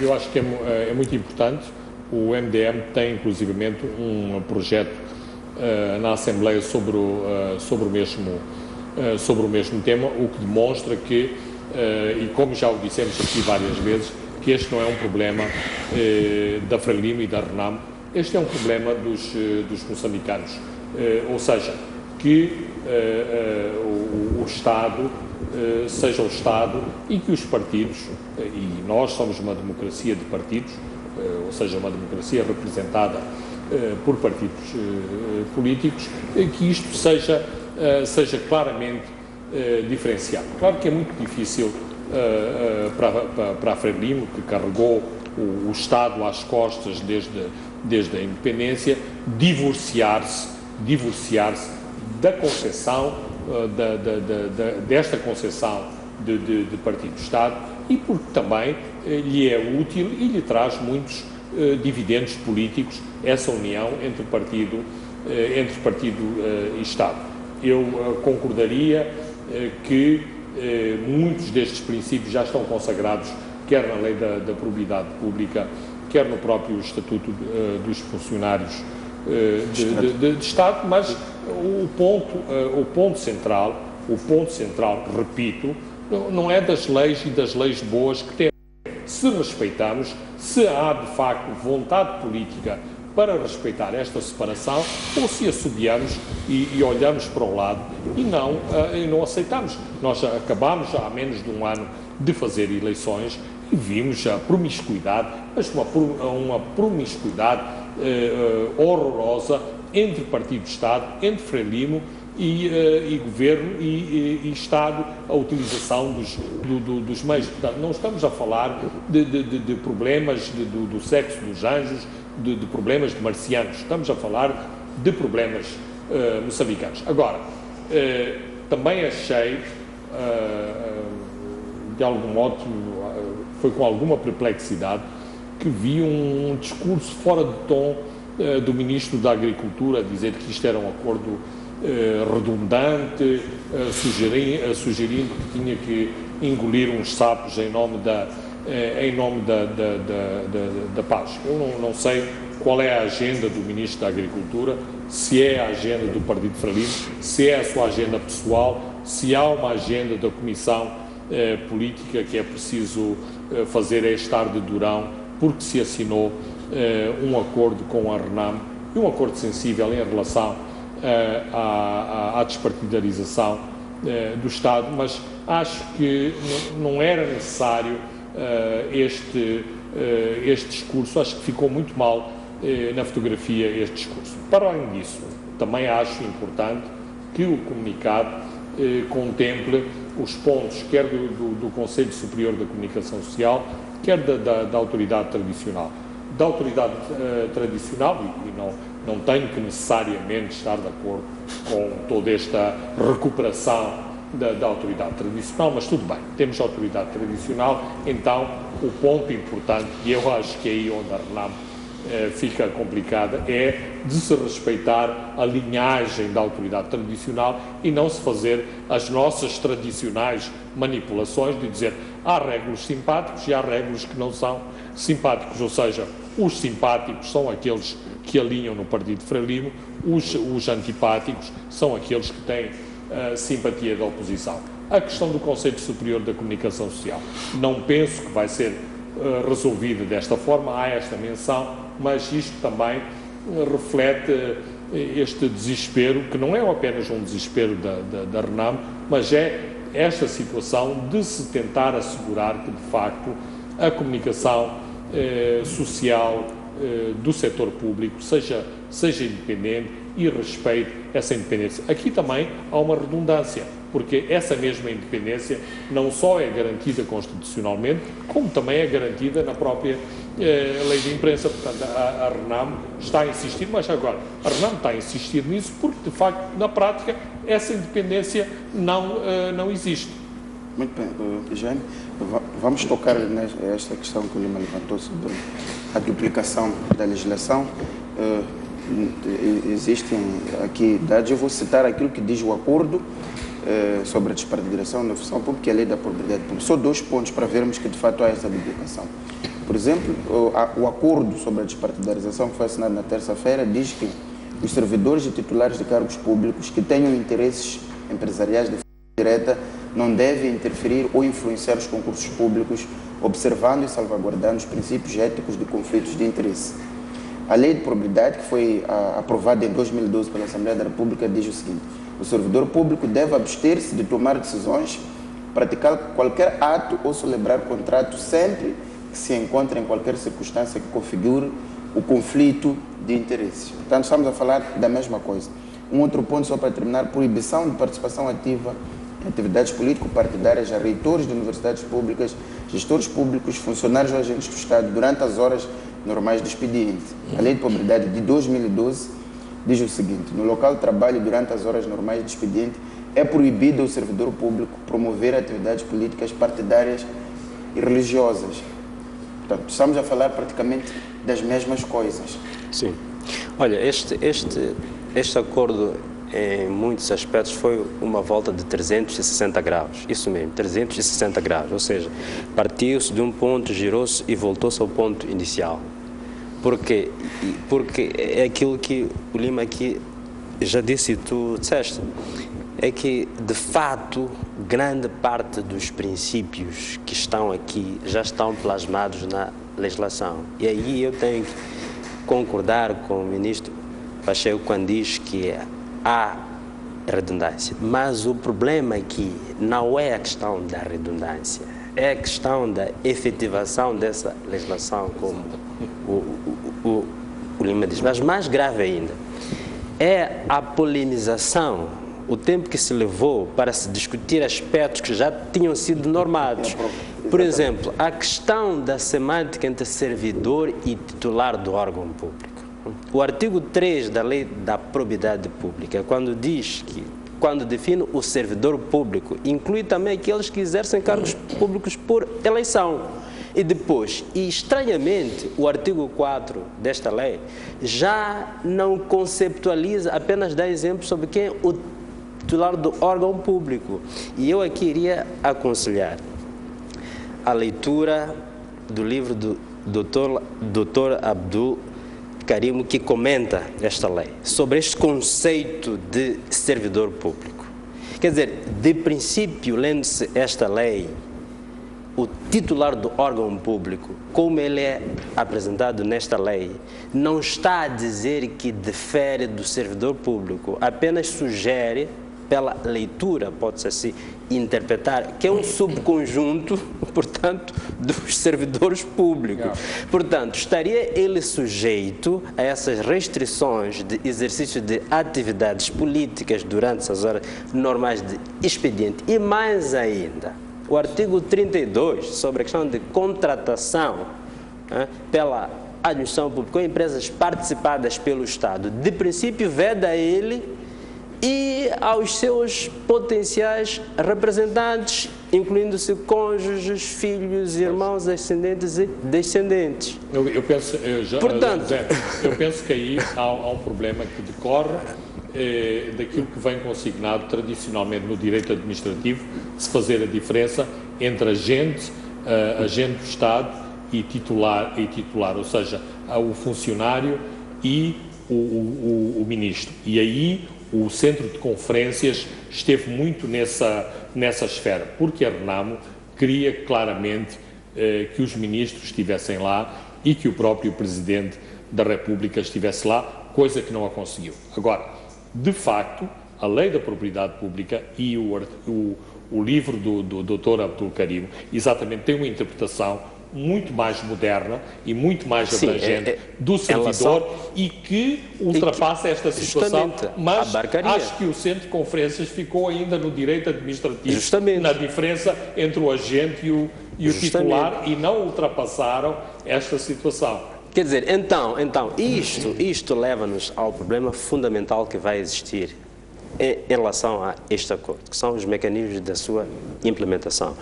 eu acho que é muito importante. O MDM tem, inclusivamente, um projeto na Assembleia sobre o mesmo tema, o que demonstra que, e como já o dissemos aqui várias vezes, que este não é um problema da Frelimo e da RENAM, este é um problema dos moçambicanos. Ou seja, que o Estado seja o Estado e que os partidos, e nós somos uma democracia de partidos, ou seja, uma democracia representada por partidos políticos, que isto seja claramente diferenciado. Claro que é muito difícil para a Frelimo, que carregou o Estado às costas desde a independência, divorciar-se da concepção, desta concepção de partido-Estado, e porque também lhe é útil e lhe traz muitos dividendos políticos essa união entre partido e Estado. Eu concordaria que muitos destes princípios já estão consagrados, quer na lei da probidade pública, quer no próprio Estatuto dos Funcionários de Estado, mas o ponto central, repito, não é das leis e das leis boas que temos. Se respeitamos, se há de facto vontade política para respeitar esta separação, ou se assobiamos e olhamos para o lado e não aceitamos. Nós acabámos há menos de um ano de fazer eleições e vimos a promiscuidade, mas uma promiscuidade horrorosa entre partido de Estado, entre Frelimo e Governo e Estado, a utilização dos meios. Portanto, não estamos a falar de problemas do sexo dos anjos, de problemas de marcianos, estamos a falar de problemas moçambicanos. Agora, também achei, de algum modo, foi com alguma perplexidade, que vi um discurso fora de tom do Ministro da Agricultura, a dizer que isto era um acordo redundante, sugerindo que tinha que engolir uns sapos em nome em nome da paz. Eu não sei qual é a agenda do Ministro da Agricultura, se é a agenda do Partido Frelimo, se é a sua agenda pessoal, se há uma agenda da Comissão Política que é preciso fazer este ar de Durão, porque se assinou um acordo com a RENAM, e um acordo sensível em relação à despartidarização do Estado, mas acho que não era necessário este discurso, acho que ficou muito mal na fotografia este discurso. Para além disso, também acho importante que o comunicado contemple os pontos, quer do Conselho Superior da Comunicação Social, quer da autoridade tradicional. Da autoridade tradicional, e não tenho que necessariamente estar de acordo com toda esta recuperação da autoridade tradicional, mas tudo bem, temos a autoridade tradicional, então o ponto importante, e eu acho que é aí onde a RENAM fica complicada, é de se respeitar a linhagem da autoridade tradicional e não se fazer as nossas tradicionais manipulações de dizer há régulos simpáticos e há régulos que não são simpáticos, ou seja, os simpáticos são aqueles que alinham no Partido Frelimo, os antipáticos são aqueles que têm simpatia da oposição. A questão do Conselho Superior da Comunicação Social, não penso que vai ser resolvida desta forma, há esta menção, mas isto também reflete este desespero, que não é apenas um desespero da RENAM, mas é esta situação de se tentar assegurar que, de facto, a comunicação social do setor público seja independente e respeite essa independência. Aqui também há uma redundância, porque essa mesma independência não só é garantida constitucionalmente, como também é garantida na própria lei de imprensa. Portanto, a RENAM está a insistir, mas agora, a RENAM está a insistir nisso porque, de facto, na prática, essa independência não existe. Muito bem, Jaime, vamos tocar nesta questão que o Lima levantou sobre a duplicação da legislação. Existem aqui dados, eu vou citar aquilo que diz o acordo sobre a despartidarização da função pública e a lei da probidade pública. Só 2 pontos para vermos que de fato há essa duplicação. Por exemplo, o acordo sobre a despartidarização que foi assinado na terça-feira diz que os servidores e titulares de cargos públicos que tenham interesses empresariais de forma direta não devem interferir ou influenciar os concursos públicos, observando e salvaguardando os princípios éticos de conflitos de interesse. A lei de probidade, que foi aprovada em 2012 pela Assembleia da República, diz o seguinte: o servidor público deve abster-se de tomar decisões, praticar qualquer ato ou celebrar contrato sempre que se encontre em qualquer circunstância que configure o conflito de interesse. Portanto, estamos a falar da mesma coisa. Um outro ponto, só para terminar: proibição de participação ativa em atividades político-partidárias a reitores de universidades públicas, gestores públicos, funcionários ou agentes do Estado durante as horas normais de expediente. A lei de probidade de 2012 diz o seguinte: no local de trabalho durante as horas normais de expediente é proibido ao servidor público promover atividades políticas partidárias e religiosas. Portanto, estamos a falar praticamente das mesmas coisas. Sim. Olha, este acordo, em muitos aspectos, foi uma volta de 360 graus. Isso mesmo, 360 graus. Ou seja, partiu-se de um ponto, girou-se e voltou-se ao ponto inicial. Porque é aquilo que o Lima aqui já disse e tu disseste. É que, de fato, grande parte dos princípios que estão aqui já estão plasmados na legislação. E aí eu tenho que concordar com o ministro Pacheco quando diz que há redundância. Mas o problema aqui não é a questão da redundância, é a questão da efetivação dessa legislação, como o Lima diz. Mas mais grave ainda é a polemização, o tempo que se levou para se discutir aspectos que já tinham sido normados. Por exemplo, a questão da semântica entre servidor e titular do órgão público. O artigo 3 da Lei da Probidade Pública, quando define o servidor público, inclui também aqueles que exercem cargos públicos por eleição. E depois, estranhamente, o artigo 4 desta lei já não conceptualiza, apenas dá exemplos sobre quem é o titular do órgão público. E eu aqui iria aconselhar a leitura do livro do Dr. Abdul Karim, que comenta esta lei, sobre este conceito de servidor público. Quer dizer, de princípio, lendo-se esta lei, o titular do órgão público, como ele é apresentado nesta lei, não está a dizer que difere do servidor público, apenas sugere, pela leitura, pode-se assim interpretar, que é um subconjunto, portanto, dos servidores públicos. Portanto, estaria ele sujeito a essas restrições de exercício de atividades políticas durante as horas normais de expediente. E mais ainda, o artigo 32, sobre a questão de contratação pela administração pública ou empresas participadas pelo Estado, de princípio veda a ele e aos seus potenciais representantes, incluindo-se cônjuges, filhos, irmãos, ascendentes e descendentes. Eu penso que aí há um problema que decorre daquilo que vem consignado tradicionalmente no direito administrativo, de se fazer a diferença entre agente do Estado e titular, ou seja, o funcionário e o ministro. E aí o centro de conferências esteve muito nessa esfera, porque a Renamo queria claramente que os ministros estivessem lá e que o próprio Presidente da República estivesse lá, coisa que não a conseguiu. Agora, de facto, a Lei da Propriedade Pública e o livro do Dr. Abdul Karim exatamente tem uma interpretação muito mais moderna e muito mais abrangente do servidor e que ultrapassa esta situação, mas acho que o centro de conferências ficou ainda no direito administrativo, na diferença entre o agente e o titular, e não ultrapassaram esta situação. Quer dizer, então isto leva-nos ao problema fundamental que vai existir em relação a este acordo, que são os mecanismos da sua implementação.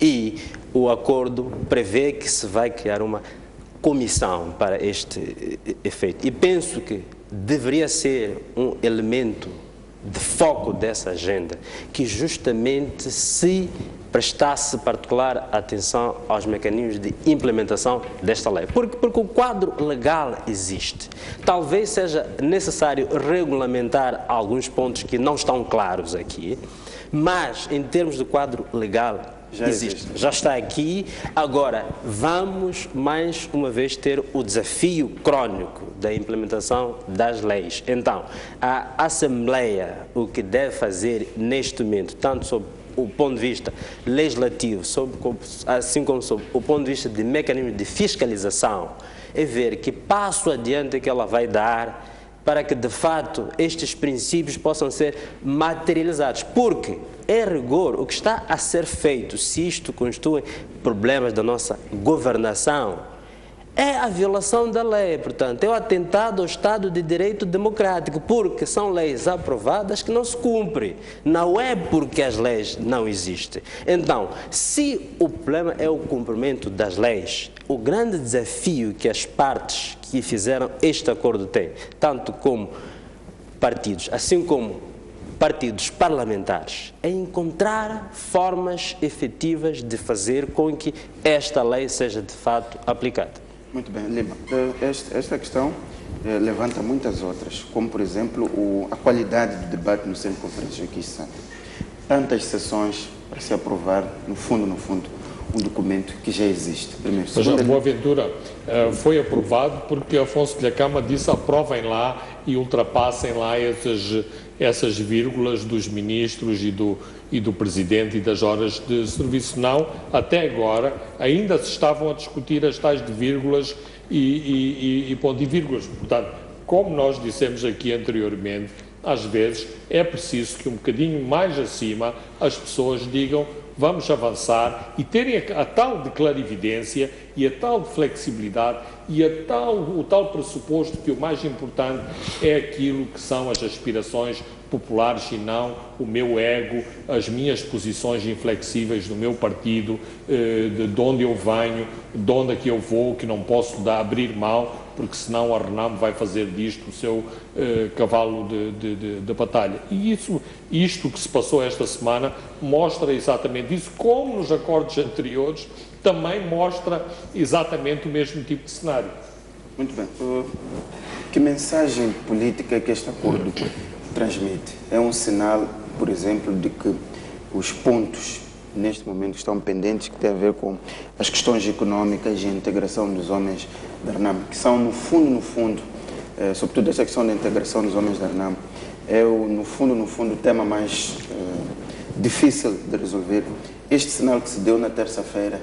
E o acordo prevê que se vai criar uma comissão para este efeito. E penso que deveria ser um elemento de foco dessa agenda, que justamente se prestasse particular atenção aos mecanismos de implementação desta lei. Porque o quadro legal existe. Talvez seja necessário regulamentar alguns pontos que não estão claros aqui, mas em termos de quadro legal existe. Já está aqui. Agora, vamos mais uma vez ter o desafio crônico da implementação das leis. Então, a Assembleia, o que deve fazer neste momento, tanto sob o ponto de vista legislativo, assim como sob o ponto de vista de mecanismo de fiscalização, é ver que passo adiante que ela vai dar para que, de fato, estes princípios possam ser materializados. Porque, em rigor, o que está a ser feito, se isto constitui problemas da nossa governação, é a violação da lei, portanto, é o atentado ao Estado de Direito Democrático, porque são leis aprovadas que não se cumprem. Não é porque as leis não existem. Então, se o problema é o cumprimento das leis, o grande desafio que as partes que fizeram este acordo têm, tanto como partidos, assim como partidos parlamentares, é encontrar formas efetivas de fazer com que esta lei seja de fato aplicada. Muito bem, Lima. Esta questão levanta muitas outras, como, por exemplo, a qualidade do debate no centro de conferências aqui está. Tantas sessões para se aprovar, no fundo, um documento que já existe. Primeiro, mas a Boaventura foi aprovado porque Afonso de Lhakama disse aprovem lá e ultrapassem lá essas vírgulas dos ministros e do Presidente e das horas de serviço. Não, até agora ainda se estavam a discutir as tais de vírgulas e ponto e vírgulas. Portanto, como nós dissemos aqui anteriormente, às vezes é preciso que um bocadinho mais acima as pessoas digam vamos avançar e terem a tal de clarividência e a tal de flexibilidade e o tal pressuposto que o mais importante é aquilo que são as aspirações populares e não o meu ego, as minhas posições inflexíveis do meu partido, de onde eu venho, de onde é que eu vou, que não posso abrir mão, porque senão a Renamo vai fazer disto o seu cavalo de batalha. E isto que se passou esta semana mostra exatamente isso, como nos acordos anteriores também mostra exatamente o mesmo tipo de cenário. Muito bem. Que mensagem política que este acordo transmite? É um sinal, por exemplo, de que os pontos neste momento estão pendentes, que tem a ver com as questões económicas e a integração dos homens da Renamo, que são, no fundo, sobretudo esta questão da integração dos homens da Renamo, é, no fundo, o tema mais difícil de resolver. Este sinal que se deu na terça-feira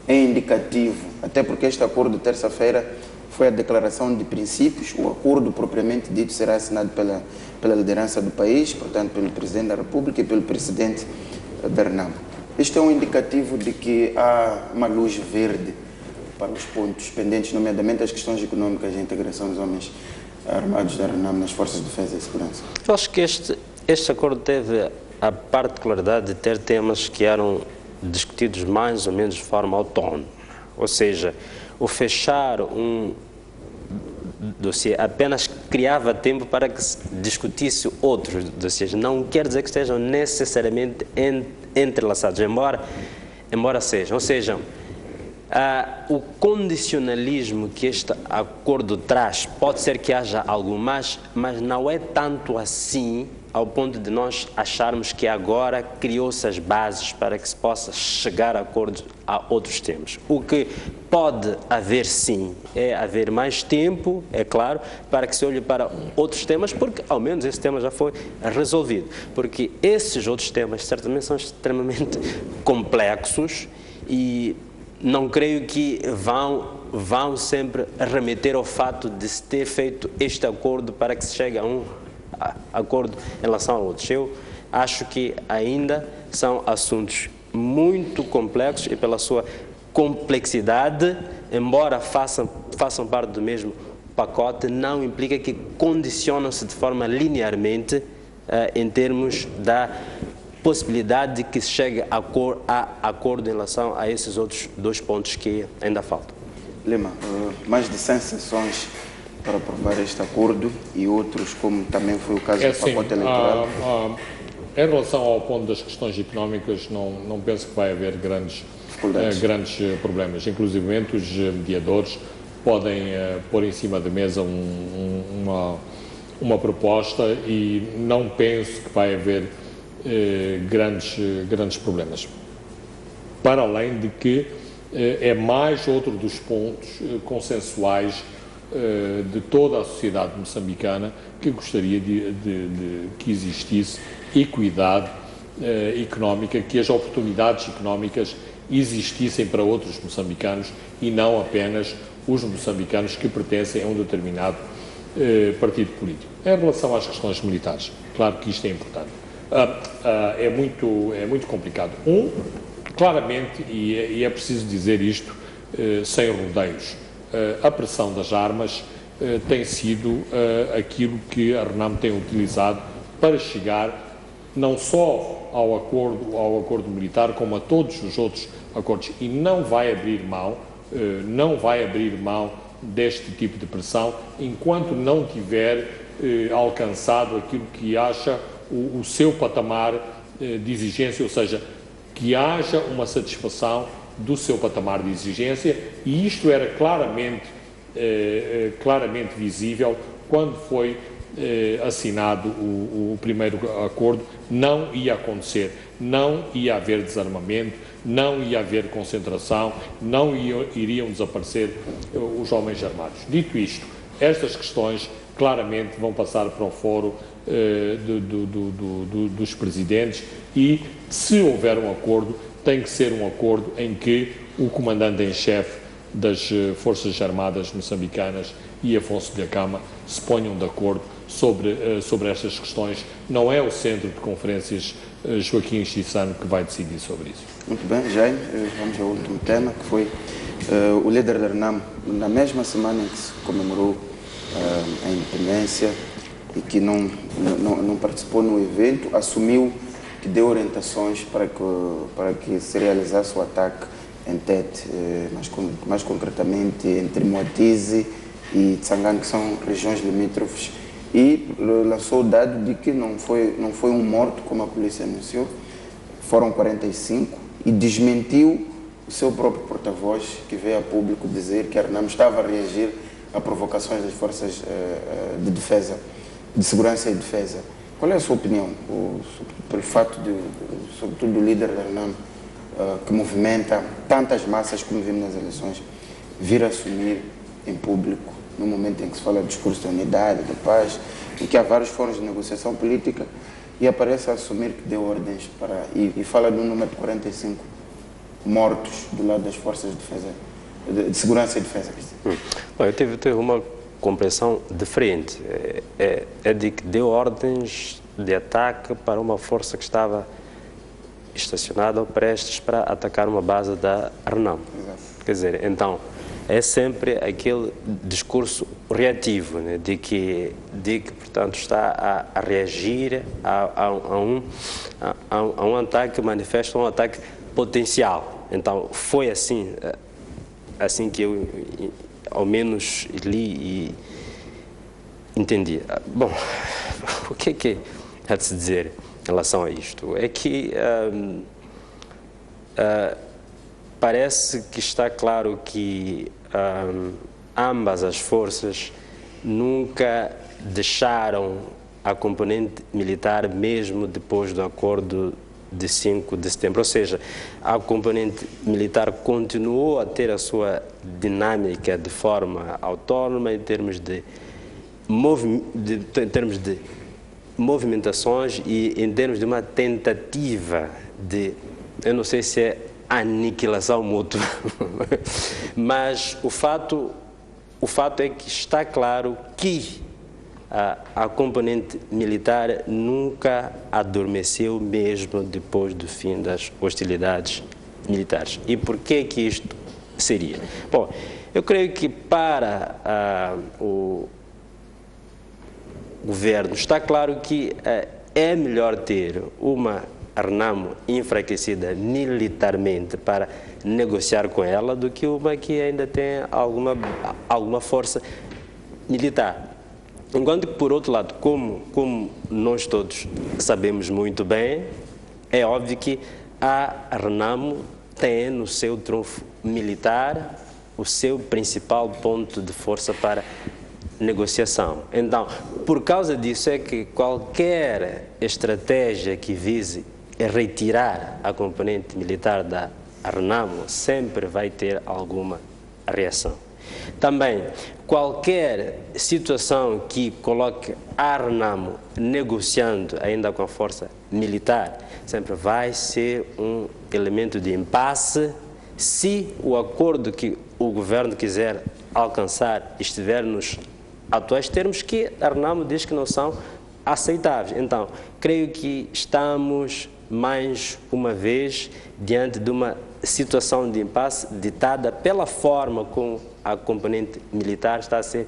é indicativo, até porque este acordo de terça-feira foi a declaração de princípios. O acordo propriamente dito será assinado pela liderança do país, portanto pelo Presidente da República e pelo Presidente da Renamo. Isto é um indicativo de que há uma luz verde para os pontos pendentes, nomeadamente as questões económicas e a integração dos homens armados da Renamo nas Forças de Defesa e Segurança. Eu acho que este acordo teve a particularidade de ter temas que eram discutidos mais ou menos de forma autónoma. Ou seja, o fechar um dossiê apenas criava tempo para que se discutisse outros dossiês. Não quer dizer que estejam necessariamente entrelaçados, embora sejam. Ou seja, o condicionalismo que este acordo traz, pode ser que haja algo mais, mas não é tanto assim ao ponto de nós acharmos que agora criou-se as bases para que se possa chegar a acordos a outros temas. O que pode haver, sim, é haver mais tempo, é claro, para que se olhe para outros temas, porque ao menos esse tema já foi resolvido. Porque esses outros temas certamente são extremamente complexos e não creio que vão sempre remeter ao fato de se ter feito este acordo para que se chegue a um acordo em relação a outros. Eu acho que ainda são assuntos muito complexos e pela sua complexidade, embora façam parte do mesmo pacote, não implica que condicionam-se de forma linearmente em termos da possibilidade de que se chegue a acordo em relação a esses outros dois pontos que ainda faltam. Lima, mais de 100 sessões para aprovar este acordo e outros, como também foi o caso do pacote eleitoral? Em relação ao ponto das questões económicas, não penso que vai haver grandes problemas. Inclusive, os mediadores podem pôr em cima da mesa uma proposta e não penso que vai haver grandes problemas. Para além de que é mais outro dos pontos consensuais de toda a sociedade moçambicana que gostaria que existisse equidade económica, que as oportunidades económicas existissem para outros moçambicanos e não apenas os moçambicanos que pertencem a um determinado partido político. Em relação às questões militares, claro que isto é importante. É muito complicado. Claramente, e é preciso dizer isto sem rodeios, a pressão das armas tem sido aquilo que a Renamo tem utilizado para chegar não só ao acordo militar, como a todos os outros acordos, e não vai abrir mão deste tipo de pressão enquanto não tiver alcançado aquilo que acha o seu patamar de exigência, ou seja, que haja uma satisfação do seu patamar de exigência, e isto era claramente visível quando foi assinado o primeiro acordo. Não ia acontecer, não ia haver desarmamento, não ia haver concentração, não iriam desaparecer os homens armados. Dito isto, estas questões claramente vão passar para o foro dos presidentes e, se houver um acordo, tem que ser um acordo em que o comandante em chefe das Forças Armadas moçambicanas e Afonso Dhlakama se ponham de acordo sobre estas questões. Não é o Centro de Conferências Joaquim Chissano que vai decidir sobre isso. Muito bem, Jaime, vamos ao último tema, que foi o líder da Renamo, na mesma semana em que se comemorou a independência e que não participou no evento, assumiu que deu orientações para que se realizasse o ataque em Tete, mais concretamente entre Moatize e Tsangano, que são regiões limítrofes, e lançou o dado de que não foi um morto, como a polícia anunciou, foram 45, e desmentiu o seu próprio porta-voz, que veio a público dizer que a Renamo estava a reagir a provocações das forças de defesa, de segurança e defesa. Qual é a sua opinião pelo fato de, sobretudo, do líder da Renamo, que movimenta tantas massas como vimos nas eleições, vir a assumir em público, no momento em que se fala de discurso de unidade, de paz, em que há vários fóruns de negociação política, e aparece a assumir que deu ordens para... E fala de um número de 45 mortos do lado das forças de defesa, de segurança e defesa. Bom, eu tive uma compreensão diferente. É de que deu ordens de ataque para uma força que estava estacionada ou prestes para atacar uma base da Renamo. Quer dizer, então, é sempre aquele discurso reativo, né, de que portanto, está a reagir a um ataque que manifesta um ataque potencial. Então, foi assim que eu, ao menos, li e entendi. Bom, o que há de se dizer em relação a isto? É que parece que está claro que ambas as forças nunca deixaram a componente militar mesmo depois do acordo de 5 de setembro, ou seja, a componente militar continuou a ter a sua dinâmica de forma autónoma em termos de movimentações e em termos de uma tentativa de, eu não sei se é aniquilação mútua, mas o fato é que está claro que a componente militar nunca adormeceu mesmo depois do fim das hostilidades militares. E por que isto seria? Bom, eu creio que para o governo está claro que é melhor ter uma Renamo enfraquecida militarmente para negociar com ela do que uma que ainda tem alguma força militar. Enquanto que, por outro lado, como nós todos sabemos muito bem, é óbvio que a Renamo tem no seu trunfo militar o seu principal ponto de força para negociação. Então, por causa disso é que qualquer estratégia que vise retirar a componente militar da Renamo sempre vai ter alguma reação. Também, qualquer situação que coloque a Renamo negociando ainda com a força militar sempre vai ser um elemento de impasse se o acordo que o governo quiser alcançar estiver nos atuais termos que a Renamo diz que não são aceitáveis. Então, creio que estamos mais uma vez diante de uma situação de impasse ditada pela forma como a componente militar está a ser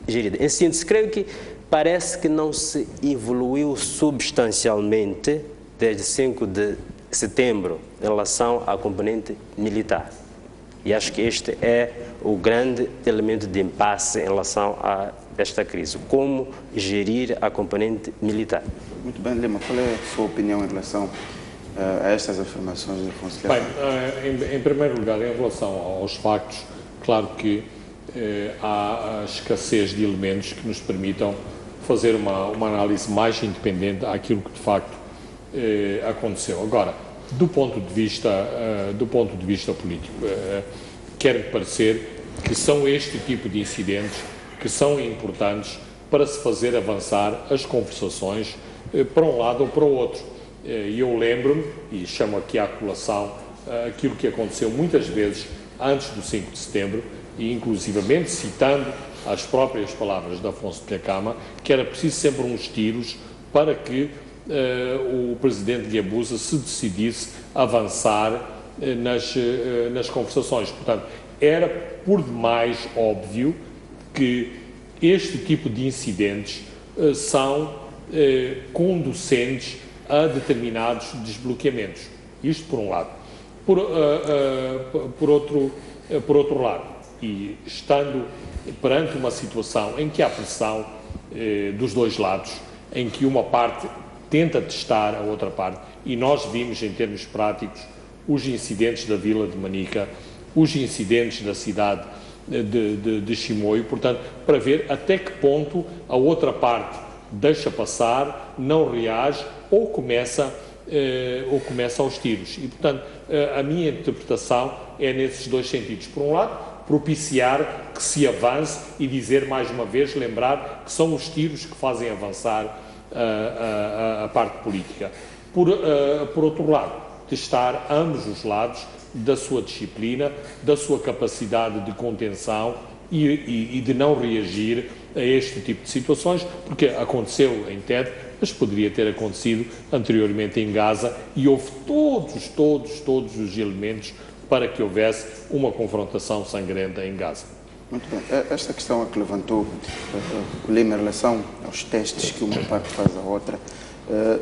gerida. Em síntese, creio que parece que não se evoluiu substancialmente desde 5 de setembro em relação à componente militar. E acho que este é o grande elemento de impasse em relação a esta crise. Como gerir a componente militar? Muito bem, Lima. Qual é a sua opinião em relação a estas afirmações de Afonso Lima? Bem, em primeiro lugar, em relação aos factos, claro que há a escassez de elementos que nos permitam fazer uma análise mais independente àquilo que de facto aconteceu. Agora, do ponto de vista político, quero parecer que são este tipo de incidentes que são importantes para se fazer avançar as conversações para um lado ou para o outro. E eu lembro-me, e chamo aqui à colação, aquilo que aconteceu muitas vezes antes do 5 de setembro, e inclusivamente citando as próprias palavras de Afonso Dhlakama, que era preciso sempre uns tiros para que o presidente Guebuza se decidisse avançar nas conversações. Portanto, era por demais óbvio que este tipo de incidentes são conducentes a determinados desbloqueamentos. Isto por um lado. Por outro lado, e estando perante uma situação em que há pressão dos dois lados, em que uma parte tenta testar a outra parte, e nós vimos, em termos práticos, os incidentes da vila de Manica, os incidentes da cidade de Chimoio, portanto, para ver até que ponto a outra parte deixa passar, não reage ou começa aos tiros. E, portanto, a minha interpretação é nesses dois sentidos. Por um lado, propiciar que se avance e dizer mais uma vez, lembrar que são os tiros que fazem avançar a parte política. Por outro lado, testar ambos os lados da sua disciplina, da sua capacidade de contenção e de não reagir a este tipo de situações, porque aconteceu em TED, mas poderia ter acontecido anteriormente em Gaza, e houve todos os elementos para que houvesse uma confrontação sangrenta em Gaza. Muito bem. Esta questão que levantou o Lima em relação aos testes que uma parte faz à outra,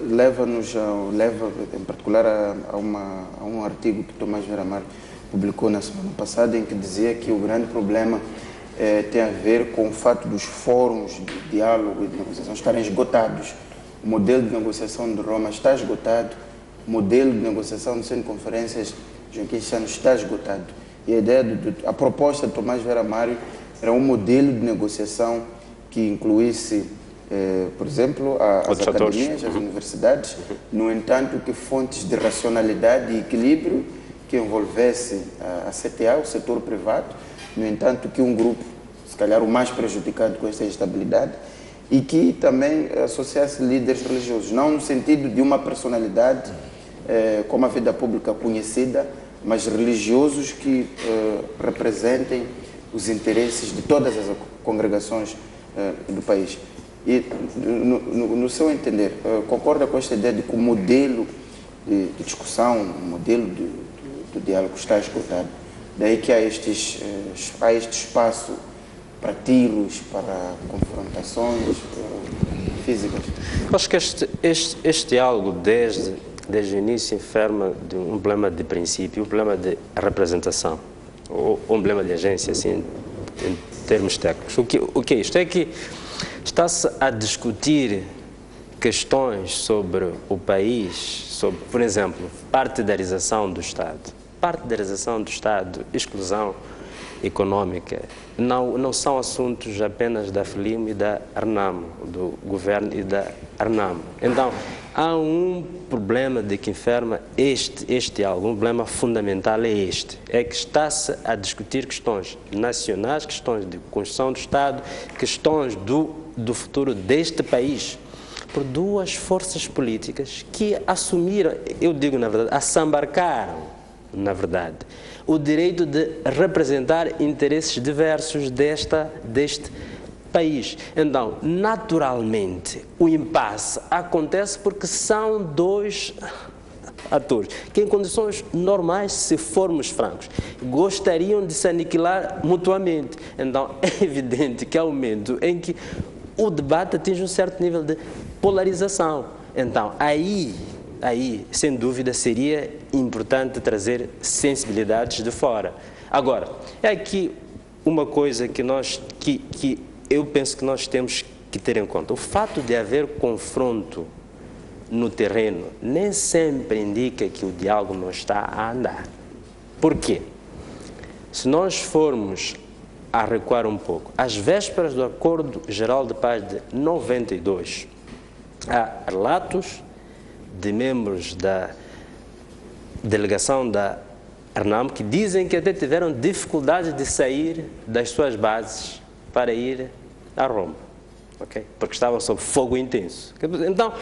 leva em particular a um artigo que Tomás Vera-Amar publicou na semana passada, em que dizia que o grande problema tem a ver com o fato dos fóruns de diálogo e de negociação estarem esgotados. O modelo de negociação de Roma está esgotado, o modelo de negociação do Centro de Conferências Joaquim Chissano está esgotado. E a proposta de Tomás Vera-Amar era um modelo de negociação que incluísse, por exemplo, as academias, as universidades, no entanto que fontes de racionalidade e equilíbrio que envolvesse a CTA, o setor privado, no entanto que um grupo, se calhar o mais prejudicado com esta instabilidade, e que também associasse líderes religiosos, não no sentido de uma personalidade como a vida pública conhecida, mas religiosos que representem os interesses de todas as congregações do país. E, no seu entender, concorda com esta ideia de que o modelo de discussão, o modelo do diálogo está esgotado? Daí que há este espaço para tiros, para confrontações físicas? Acho que este diálogo, desde o início, enferma de um problema de princípio, um problema de representação, ou um problema de agência, assim, em termos técnicos. O que é isto? É que está-se a discutir questões sobre o país, sobre, por exemplo, partidarização do Estado. Partidarização do Estado, exclusão econômica, não são assuntos apenas da FLIM e da RNAM, do governo e da RNAM. Então, há um problema de que enferma este diálogo, um problema fundamental é este, é que está-se a discutir questões nacionais, questões de construção do Estado, questões do futuro deste país, por duas forças políticas que assumiram, eu digo na verdade, assambarcaram, na verdade, o direito de representar interesses diversos deste país. Então, naturalmente, o impasse acontece porque são dois atores que, em condições normais, se formos francos, gostariam de se aniquilar mutuamente. Então, é evidente que há um momento em que o debate atinge um certo nível de polarização. Então, aí, sem dúvida, seria importante trazer sensibilidades de fora. Agora, é aqui uma coisa que eu penso que nós temos que ter em conta. O fato de haver confronto no terreno nem sempre indica que o diálogo não está a andar. Por quê? Se nós formos a recuar um pouco, às vésperas do Acordo Geral de Paz de 92, há relatos de membros da delegação da RNAM que dizem que até tiveram dificuldade de sair das suas bases para ir a Roma, okay? Porque estavam sob fogo intenso. Então,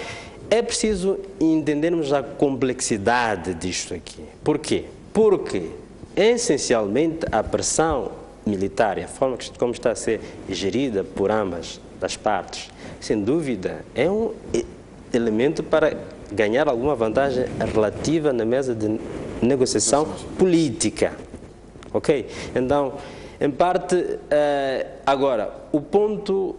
é preciso entendermos a complexidade disto aqui. Por quê? Porque, essencialmente, a pressão militar e a forma como está a ser gerida por ambas as partes, sem dúvida, é um elemento para ganhar alguma vantagem relativa na mesa de negociação política. Ok? Então, em parte, agora, o ponto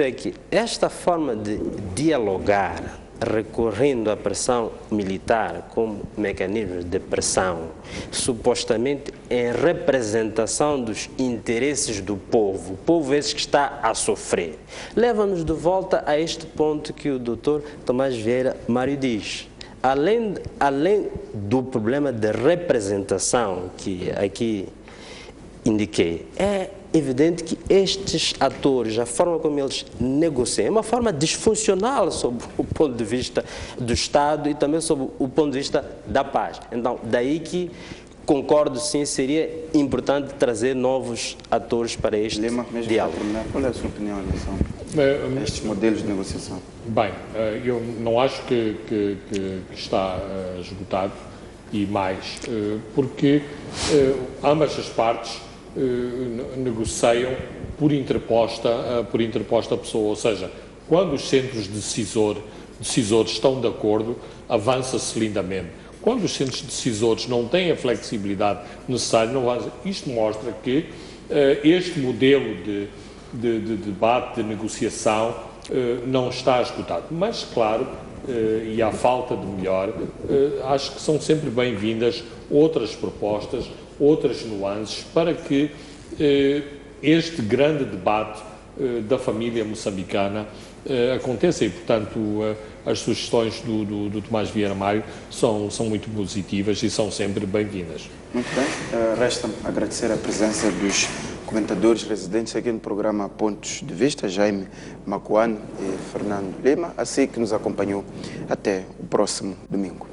é que esta forma de dialogar recorrendo à pressão militar como mecanismo de pressão, supostamente em representação dos interesses do povo. O povo esse que está a sofrer. Leva-nos de volta a este ponto que o Dr. Tomás Vieira Mário diz. Além do problema de representação que aqui indiquei, é evidente que estes atores, a forma como eles negociam, é uma forma disfuncional sob o ponto de vista do Estado e também sob o ponto de vista da paz. Então, daí que concordo, sim, seria importante trazer novos atores para este diálogo. Qual é a sua opinião em relação a estes modelos de negociação? Bem, eu não acho que está esgotado, e mais, porque ambas as partes negociam por interposta pessoa, ou seja, quando os centros decisores estão de acordo, avança-se lindamente. Quando os centros decisores não têm a flexibilidade necessária, não avança. Isto mostra que este modelo de debate, de negociação, não está esgotado. Mas, claro, e à falta de melhor, acho que são sempre bem-vindas outras propostas, outras nuances, para que este grande debate da família moçambicana aconteça e, portanto, as sugestões do Tomás Vieira Mário são muito positivas e são sempre bem-vindas. Muito bem. Resta-me agradecer a presença dos comentadores residentes aqui no programa Pontos de Vista, Jaime Macuane e Fernando Lima, assim que nos acompanhou. Até o próximo domingo.